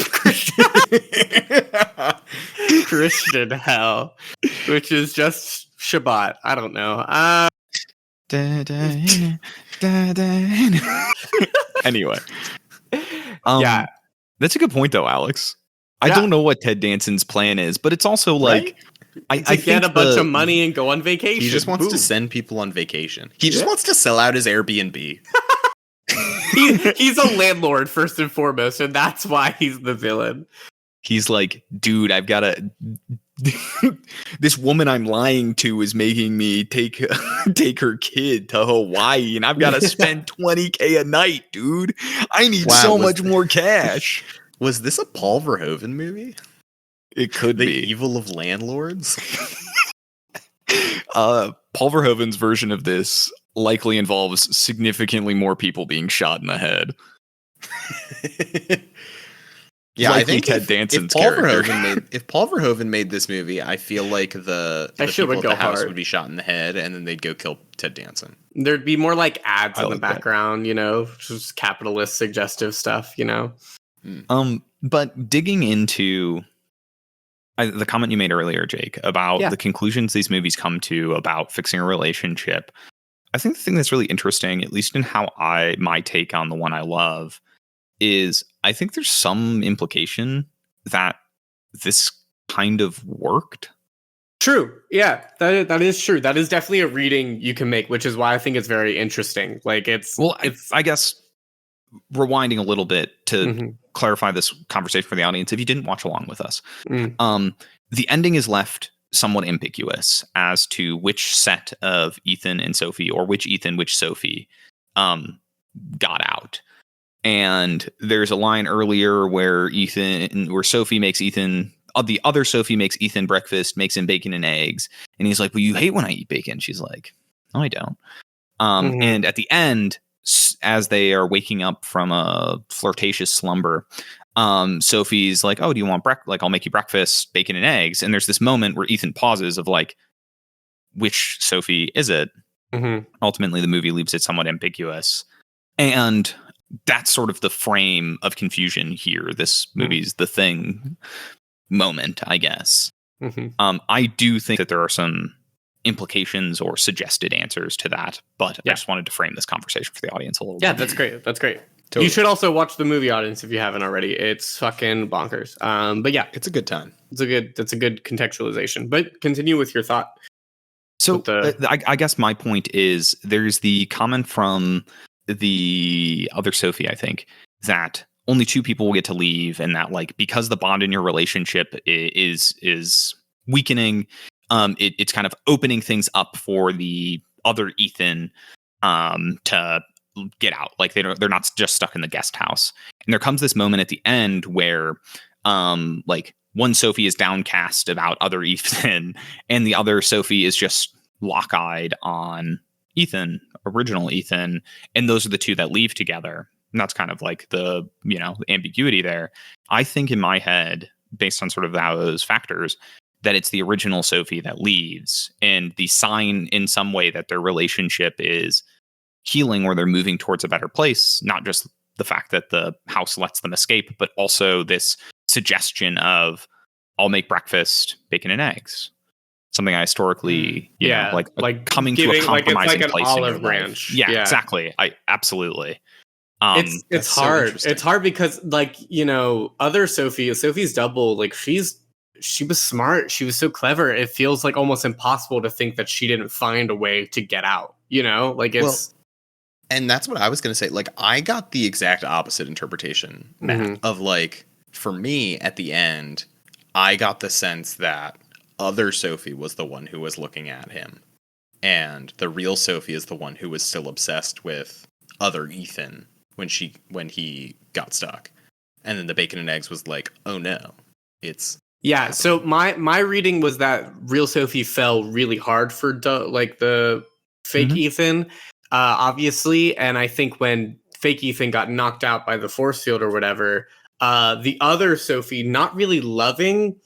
Christian hell, which is just Shabbat. I don't know. Anyway. Yeah. That's a good point though, Alex. I don't know what Ted Danson's plan is, but it's also like I get a bunch of money and go on vacation. He just wants to send people on vacation. He just wants to sell out his Airbnb. He's a landlord first and foremost, and that's why he's the villain. He's like, dude, I've got to this woman I'm lying to is making me take her kid to Hawaii, and I've got to spend $20,000 a night, dude. I need so much more cash. Was this a Paul Verhoeven movie? It could be. The Evil of Landlords? Paul Verhoeven's version of this likely involves significantly more people being shot in the head. Yeah, I think Ted Danson's character. If Paul Verhoeven made this movie, I feel like the people at the house would be shot in the head, and then they'd go kill Ted Danson. There'd be more like ads in the background, you know, just capitalist suggestive stuff, you know. But digging into the comment you made earlier, Jake, about the conclusions these movies come to about fixing a relationship, I think the thing that's really interesting, at least in how my take on the One I Love, is I think there's some implication that this kind of worked. True. Yeah, that is true. That is definitely a reading you can make, which is why I think it's very interesting. Like it's I guess rewinding a little bit to clarify this conversation for the audience, if you didn't watch along with us, the ending is left somewhat ambiguous as to which set of Ethan and Sophie, or which Ethan, which Sophie, got out. And there's a line earlier where Sophie makes Ethan, the other Sophie makes Ethan breakfast, makes him bacon and eggs. And he's like, well, you hate when I eat bacon. She's like, no, I don't. And at the end, as they are waking up from a flirtatious slumber, Sophie's like, oh, do you want like, I'll make you breakfast, bacon and eggs. And there's this moment where Ethan pauses of like, which Sophie is it? Ultimately, the movie leaves it somewhat ambiguous. And that's sort of the frame of confusion here. This movie's The Thing moment, I guess. I do think that there are some implications or suggested answers to that, but I just wanted to frame this conversation for the audience a little bit. Yeah, that's great. That's great. Totally. You should also watch the movie, audience, if you haven't already. It's fucking bonkers. But yeah, it's a good time. That's a good contextualization. But continue with your thought. So I guess my point is there's the comment from the other Sophie, I think, that only two people will get to leave, and that like because the bond in your relationship is weakening, it's kind of opening things up for the other Ethan to get out. Like they're not just stuck in the guest house. And there comes this moment at the end where like one Sophie is downcast about other Ethan, and the other Sophie is just lock-eyed on Ethan, original Ethan, and those are the two that leave together. And that's kind of like the, ambiguity there. I think in my head, based on sort of those factors, that it's the original Sophie that leaves, and the sign in some way that their relationship is healing or they're moving towards a better place, not just the fact that the house lets them escape, but also this suggestion of I'll make breakfast, bacon and eggs. Something I historically, like coming to a compromising like place an in your olive branch. life. Yeah, exactly. I absolutely. It's hard. It's hard because other Sophie's double, like she was smart. She was so clever. It feels like almost impossible to think that she didn't find a way to get out. And that's what I was going to say. Like, I got the exact opposite interpretation, Matt, of like, for me at the end, I got the sense that other Sophie was the one who was looking at him. And the real Sophie is the one who was still obsessed with other Ethan when he got stuck. And then the bacon and eggs was like, oh no, it's... Yeah, so my reading was that real Sophie fell really hard for the fake Ethan, obviously, and I think when fake Ethan got knocked out by the force field or whatever, the other Sophie, not really loving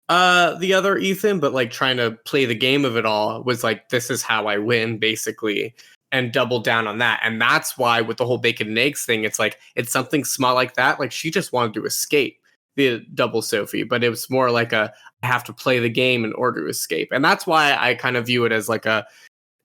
the other Ethan, but like trying to play the game of it all, was like, this is how I win, basically, and doubled down on that. And that's why with the whole bacon and eggs thing, it's like, it's something small like that. Like she just wanted to escape the double Sophie, but it was more like I have to play the game in order to escape. And that's why I kind of view it as like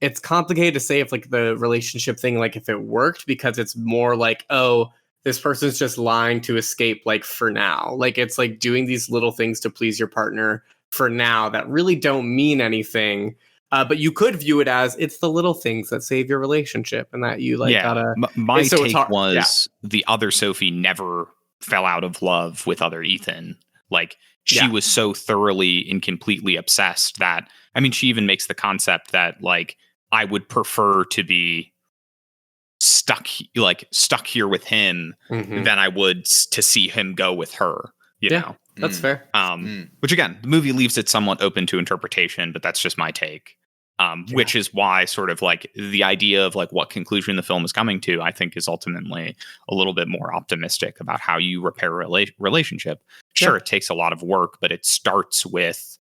it's complicated to say if like the relationship thing, like if it worked, because it's more like, oh, this person's just lying to escape, like for now. Like it's like doing these little things to please your partner for now that really don't mean anything. But you could view it as it's the little things that save your relationship, and that you like gotta. My take was the other Sophie never fell out of love with other Ethan. Like she was so thoroughly and completely obsessed that, I mean, she even makes the concept that like, I would prefer to be stuck here with him than I would to see him go with her. You know, that's fair. Which again, the movie leaves it somewhat open to interpretation, but that's just my take. Which is why sort of like the idea of like what conclusion the film is coming to, I think is ultimately a little bit more optimistic about how you repair a relationship. Sure, it takes a lot of work, but it starts with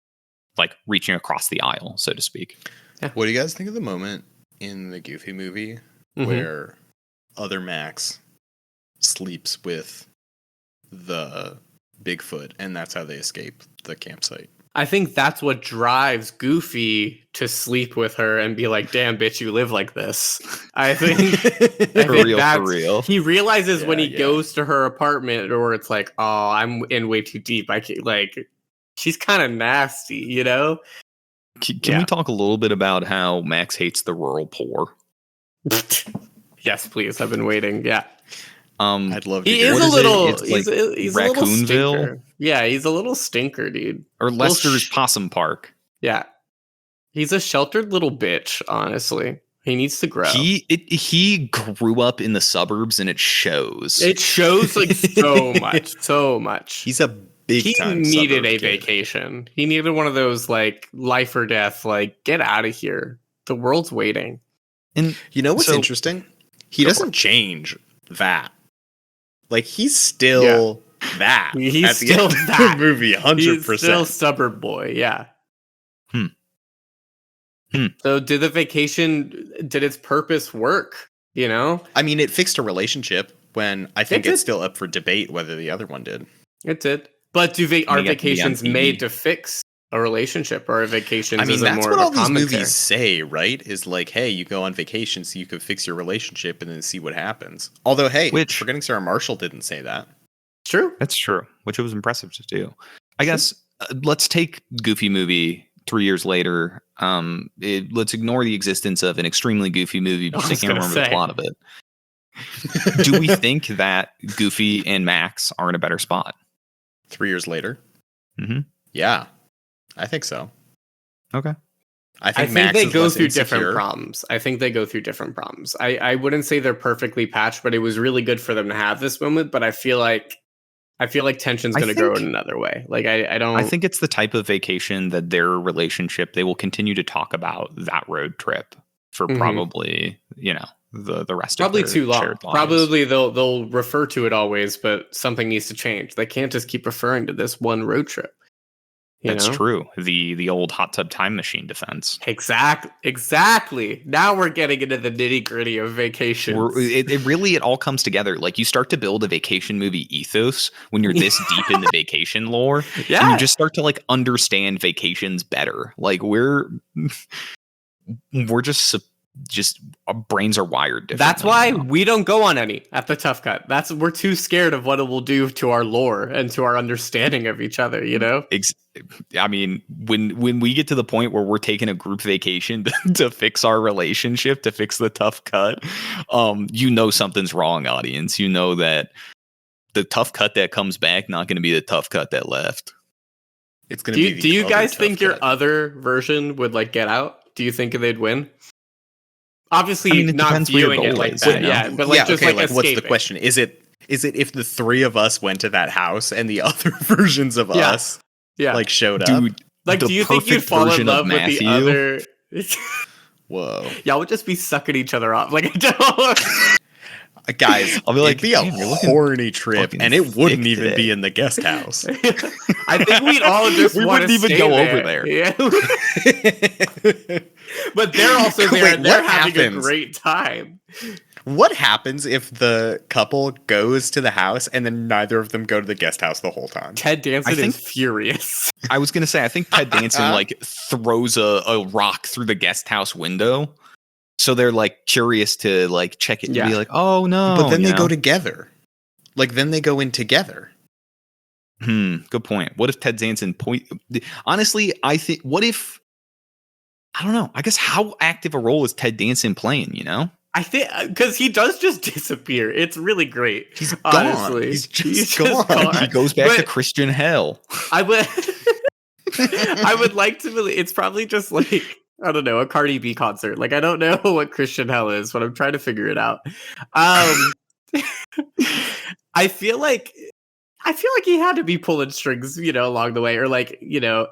like reaching across the aisle, so to speak. Yeah. What do you guys think of the moment in the Goofy movie where other Max sleeps with the Bigfoot and that's how they escape the campsite? I think that's what drives Goofy to sleep with her and be like, damn, bitch, you live like this. I think, for real. He realizes when he goes to her apartment, or it's like, oh, I'm in way too deep. I can't, like, she's kind of nasty, you know? Can we talk a little bit about how Max hates the rural poor? Yes, please. I've been waiting. Yeah. I'd love to. He is a little. He's a little stinker. Yeah, he's a little stinker, dude. Or Lester's Possum Park. Yeah, he's a sheltered little bitch. Honestly, he needs to grow. He grew up in the suburbs, and it shows. It shows like so much. He's a big. He needed a vacation. He needed one of those like life or death. Like, get out of here. The world's waiting. And you know what's interesting? He doesn't change that. Like, he's still that. He's at the still end of the that. movie, 100%. He's still stubborn boy. Yeah. So did its purpose work? You know, I mean, it fixed a relationship when I think It it's did. still up for debate whether the other one did. It did. But are get to be on vacations TV. made to fix a relationship, or are vacations? I mean, isn't that's more what of a all these commentary? movies say, right? Is like, hey, you go on vacation so you can fix your relationship and then see what happens. Although, hey, Which- Forgetting Sarah Marshall didn't say that. True. That's true, which was impressive to do. I guess let's take Goofy movie 3 years later. Let's ignore the existence of an extremely goofy movie because I was can't gonna remember the say. plot of it. Do we think that Goofy and Max are in a better spot? 3 years later? Mm-hmm. Yeah, I think so. Okay. I I think think Max they is go less through insecure. different problems. I wouldn't say they're perfectly patched, but it was really good for them to have this moment. But I feel like tension's I going to grow in think- another way. Like I don't. I think it's the type of vacation that their relationship, they will continue to talk about that road trip for Mhm. probably, the rest Probably of their too long. shared lives. Probably they'll refer to it always, but something needs to change. They can't just keep referring to this one road trip. You That's know? true. The old hot tub time machine defense. Exactly. Now we're getting into the nitty gritty of vacations. It all comes together. Like you start to build a vacation movie ethos when you're this deep in the vacation lore. Yeah. And you just start to like understand vacations better. Like we're just our brains are wired differently. That's why now. we don't go on any at the Tough Cut. We're too scared of what it will do to our lore and to our understanding of each other, you know? I mean, when we get to the point where we're taking a group vacation to fix our relationship, to fix the Tough Cut, something's wrong, audience. You know that the Tough Cut that comes back not going to be the Tough Cut that left. It's going to be. Do you other guys Tough think your Cut. other version would like get out? Do you think they'd win? Obviously, I mean, it not depends what your viewing it goal like is, that. you know? Yeah, but like just like what's the escaping. question? Is it if the three of us went to that house and the other versions of Yeah. us Yeah. like showed up? Dude, Like, the do you think you'd perfect fall in version of love with the Matthew. other? Whoa, Y'all would just be sucking each other off. Like, I don't. guys, I'll be like, it'd be a "Man, you're looking horny trip, fucking and it wouldn't thick even today." be in the guest house. I think we'd all just We wanna wouldn't even stay go over there. Yeah. But they're also there. Wait, and they're what having happens? a great time. What happens if the couple goes to the house and then neither of them go to the guest house the whole time? Ted Danson I think- is furious. I was gonna say, I think Ted Danson like throws a rock through the guest house window, so they're like curious to like check it and Yeah. be like, "Oh no!" But then you they know? go together. Like then they go in together. Good point. What if Ted Danson Honestly, I think. What if? I don't know. I guess how active a role is Ted Danson playing? You know, I think because he does just disappear. It's really great. He's honestly. gone. He's just gone. he goes back to But Christian hell. I would. I would like to believe it's probably just like I don't know, a Cardi B concert. Like I don't know what Christian hell is, but I'm trying to figure it out. I feel like he had to be pulling strings, along the way, or like,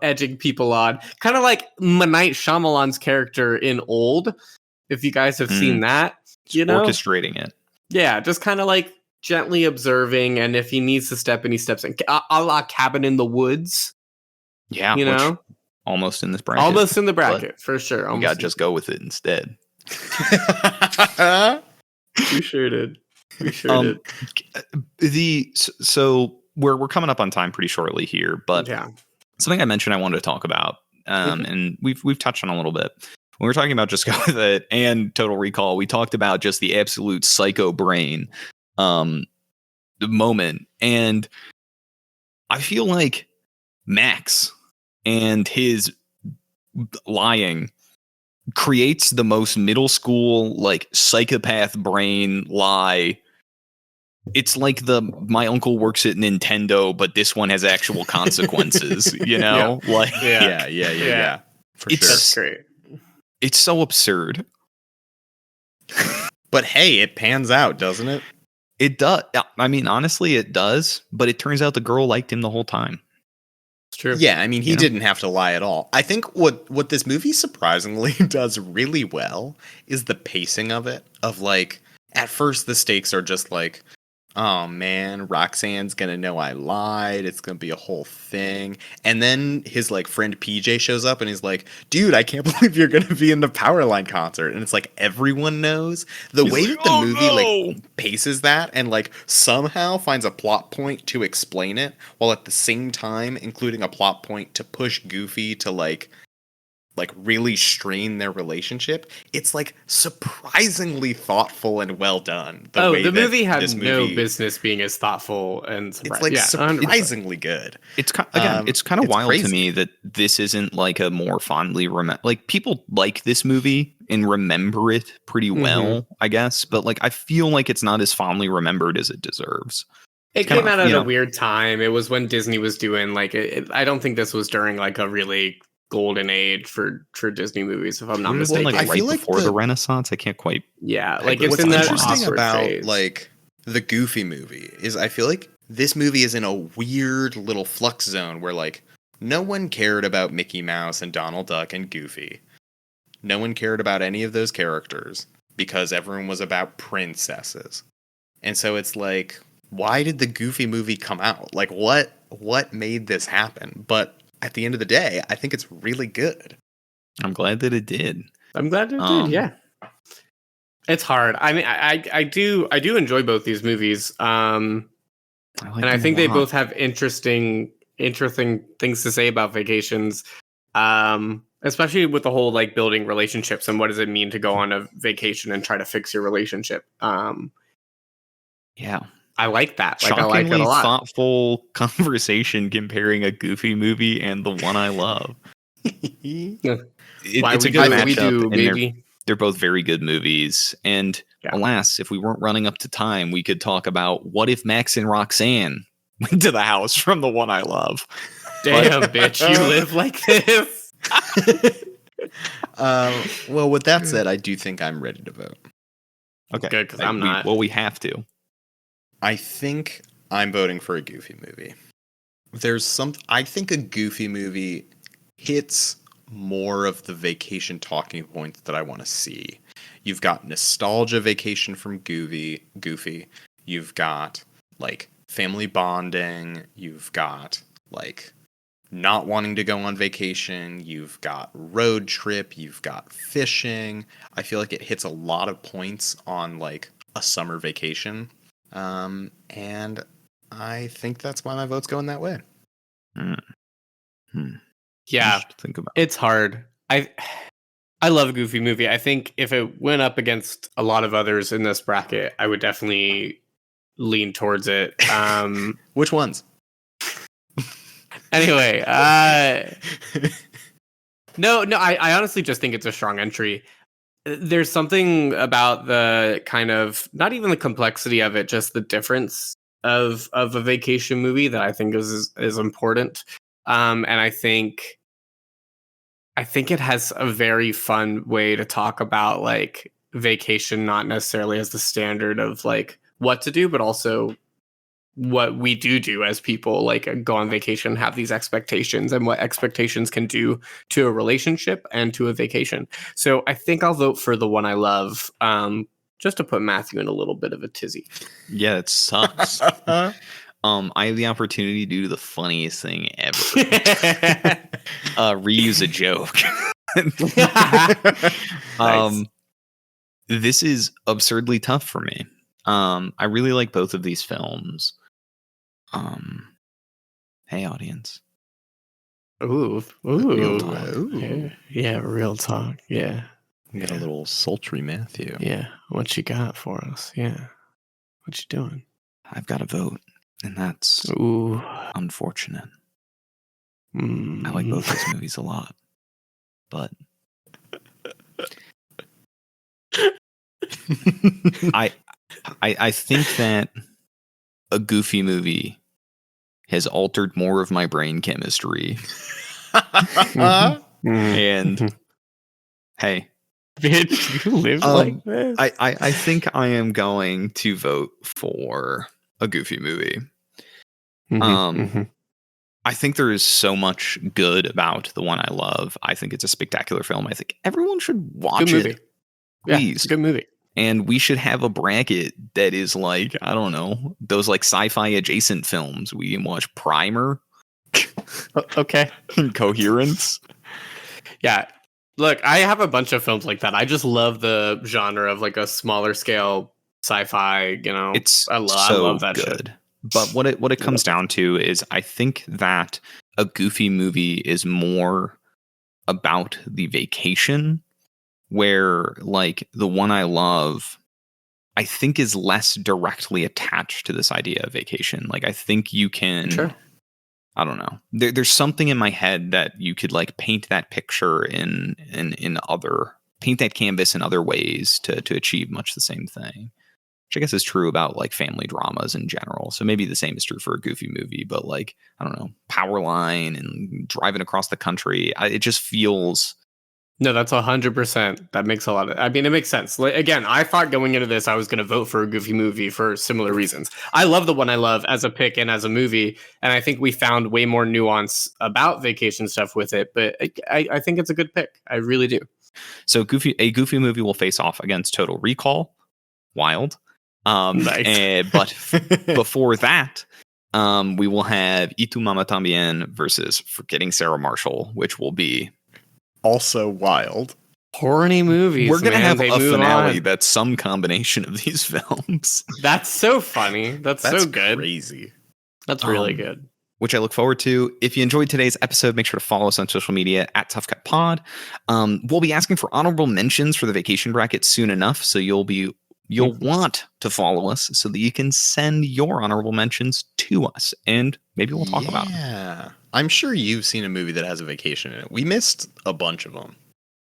edging people on. Kind of like M. Night Shyamalan's character in Old, if you guys have seen that, Orchestrating it. Yeah, just kind of like gently observing, and if he needs to step in, he steps in. A la Cabin in the Woods. Yeah, which almost in this bracket. Almost in the bracket, for sure. We got to just go with it instead. We sure did. So we're coming up on time pretty shortly here, but yeah, something I mentioned I wanted to talk about, and we've touched on a little bit when we were talking about Just Go With It and Total Recall. We talked about just the absolute psycho brain, the moment, and I feel like Max and his lying creates the most middle school like psychopath brain lie. It's like my uncle works at Nintendo, but this one has actual consequences, Yeah. Like Yeah. For sure. That's great. It's so absurd. But hey, it pans out, doesn't it? It does. I mean, honestly, it does, but it turns out the girl liked him the whole time. It's true. Yeah, I mean, he didn't have to lie at all. I think what this movie surprisingly does really well is the pacing of it. Of like, at first the stakes are just like, oh man, Roxanne's gonna know I lied. It's gonna be a whole thing. And then his like friend PJ shows up and he's like, dude, I can't believe you're gonna be in the Powerline concert. And it's like everyone knows. The way that the movie like paces that and like somehow finds a plot point to explain it, while at the same time including a plot point to push Goofy to like really strain their relationship. It's like surprisingly thoughtful and well done. The movie had no business being as thoughtful and it's like surprisingly good. It's it's kind of wild to me that this isn't like a more fondly like people like this movie and remember it pretty well, I guess, but like I feel like it's not as fondly remembered as it deserves. It came out at a weird time. It was when Disney was doing like I don't think this was during like a really golden age for Disney movies, if I'm not mistaken. Like, I feel like before the Renaissance, I can't quite. Yeah, like it's what's in that interesting about phase. Like the Goofy movie is I feel like this movie is in a weird little flux zone where like no one cared about Mickey Mouse and Donald Duck and Goofy. No one cared about any of those characters because everyone was about princesses. And so it's like, why did the Goofy movie come out? Like what made this happen? But at the end of the day, I think it's really good. I'm glad that it did. I'm glad it did. Yeah, it's hard. I mean, I do enjoy both these movies. And I think they both have interesting things to say about vacations. Especially with the whole like building relationships and what does it mean to go on a vacation and try to fix your relationship. Yeah. I like that. Like, I like it a lot. Thoughtful conversation comparing a Goofy movie and the one I love. It's a good matchup, and they're both very good movies. And alas, if we weren't running up to time, we could talk about what if Max and Roxanne went to the house from the one I love. Damn, bitch, you live like this. Well, with that said, I do think I'm ready to vote. Okay, good, because I'm not. Well, we have to. I think I'm voting for a Goofy movie. I think a Goofy movie hits more of the vacation talking points that I want to see. You've got nostalgia vacation from Goofy. You've got like family bonding. You've got like not wanting to go on vacation. You've got road trip. You've got fishing. I feel like it hits a lot of points on like a summer vacation. And I think that's why my vote's going that way. Yeah, think about it's hard. I love a Goofy movie. I think if it went up against a lot of others in this bracket, I would definitely lean towards it. Which ones? Anyway, no, I honestly just think it's a strong entry. There's something about the kind of, not even the complexity of it, just the difference of a vacation movie that I think is important. And I think it has a very fun way to talk about like vacation, not necessarily as the standard of like what to do, but also what we do as people, like go on vacation, have these expectations and what expectations can do to a relationship and to a vacation. So I think I'll vote for the one I love, just to put Matthew in a little bit of a tizzy. Yeah, it sucks. I have the opportunity to do the funniest thing ever. Reuse a joke. Nice. This is absurdly tough for me. I really like both of these films. Hey audience. Ooh. Yeah, real talk. Yeah. We got a little sultry Matthew. Yeah. What you got for us? Yeah. What you doing? I've got a vote, and that's unfortunate. I like both these movies a lot, but I think that a Goofy movie has altered more of my brain chemistry. And hey, bitch, you live like this. I think I am going to vote for a Goofy movie. I think there is so much good about the one I love. I think it's a spectacular film. I think everyone should watch it. Yeah, it's a good movie. And we should have a bracket that is like, I don't know, those like sci-fi adjacent films. We can watch Primer. Okay. Coherence. Yeah. Look, I have a bunch of films like that. I just love the genre of like a smaller scale sci-fi, you know. I love that good. shit. But what it comes down to is I think that a Goofy movie is more about the vacation, where like the one I love, I think is less directly attached to this idea of vacation. Like I think you can, Sure. I don't know. There's something in my head that you could like paint that picture in other, paint that canvas in other ways to achieve much the same thing. Which I guess is true about like family dramas in general. So maybe the same is true for a Goofy movie, but like, I don't know, Powerline and driving across the country. It just feels. No, that's 100%. That makes a lot of. I mean, it makes sense. Like, again, I thought going into this, I was going to vote for a Goofy movie for similar reasons. I love the one I love as a pick and as a movie, and I think we found way more nuance about vacation stuff with it. But I think it's a good pick. I really do. So a Goofy movie will face off against Total Recall. Wild. Nice. But before that, we will have Tu Mama Tambien versus Forgetting Sarah Marshall, which will be also wild. Horny movies. We're gonna have a finale on. that's some combination of these films. That's so funny. That's so good. Crazy. That's really good. Which I look forward to. If you enjoyed today's episode, make sure to follow us on social media at ToughCutPod. We'll be asking for honorable mentions for the vacation bracket soon enough, so you'll want to follow us so that you can send your honorable mentions to us, and maybe we'll talk about them. Yeah, I'm sure you've seen a movie that has a vacation in it. We missed a bunch of them.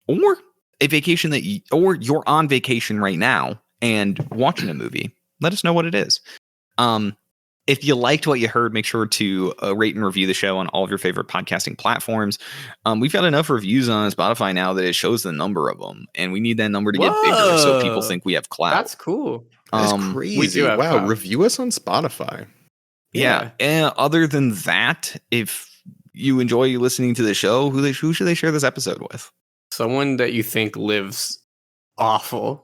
Or a vacation or you're on vacation right now and watching a movie. Let us know what it is. If you liked what you heard, make sure to rate and review the show on all of your favorite podcasting platforms. We've got enough reviews on Spotify now that it shows the number of them, and we need that number to get bigger so people think we have clout. That's cool. That's crazy. We do have clout. Review us on Spotify. Yeah. And other than that, if you enjoy listening to the show, who should they share this episode with? Someone that you think lives awful.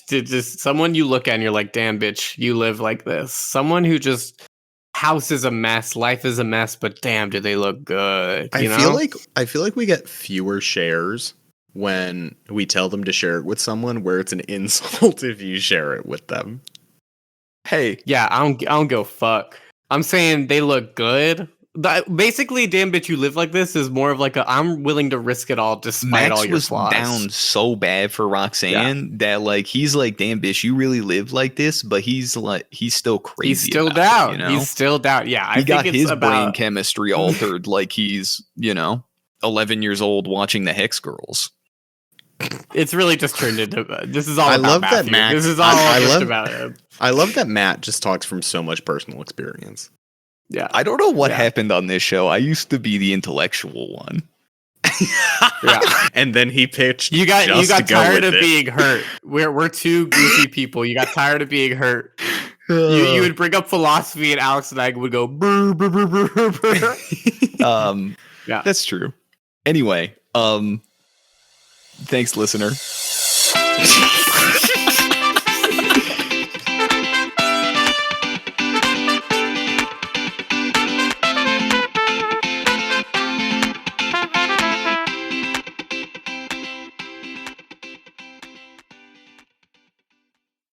Just someone you look at and you're like, damn, bitch, you live like this. Someone who just house is a mess, life is a mess, but damn, do they look good? I feel like we get fewer shares when we tell them to share it with someone, where it's an insult if you share it with them. Hey, yeah, I don't go fuck. I'm saying they look good. Basically, damn bitch, you live like this is more of like I'm willing to risk it all despite Max all your flaws. Max was down so bad for Roxanne that like he's like, damn bitch, you really live like this, but he's still crazy. He's still down. You know? He's still down. Yeah, I think got his brain chemistry altered like he's 11 years old watching the Hicks Girls. It's really just turned into this is all. I about love Matthew. that Matt. This is all about him. I love that Matt just talks from so much personal experience. Yeah, I don't know what happened on this show. I used to be the intellectual one. Yeah, and then he pitched. You got tired of being hurt. We're two goofy people. You got tired of being hurt. You would bring up philosophy, and Alex and I would go brr, brr, brr, brr, brr. Yeah, that's true. Anyway, thanks, listener.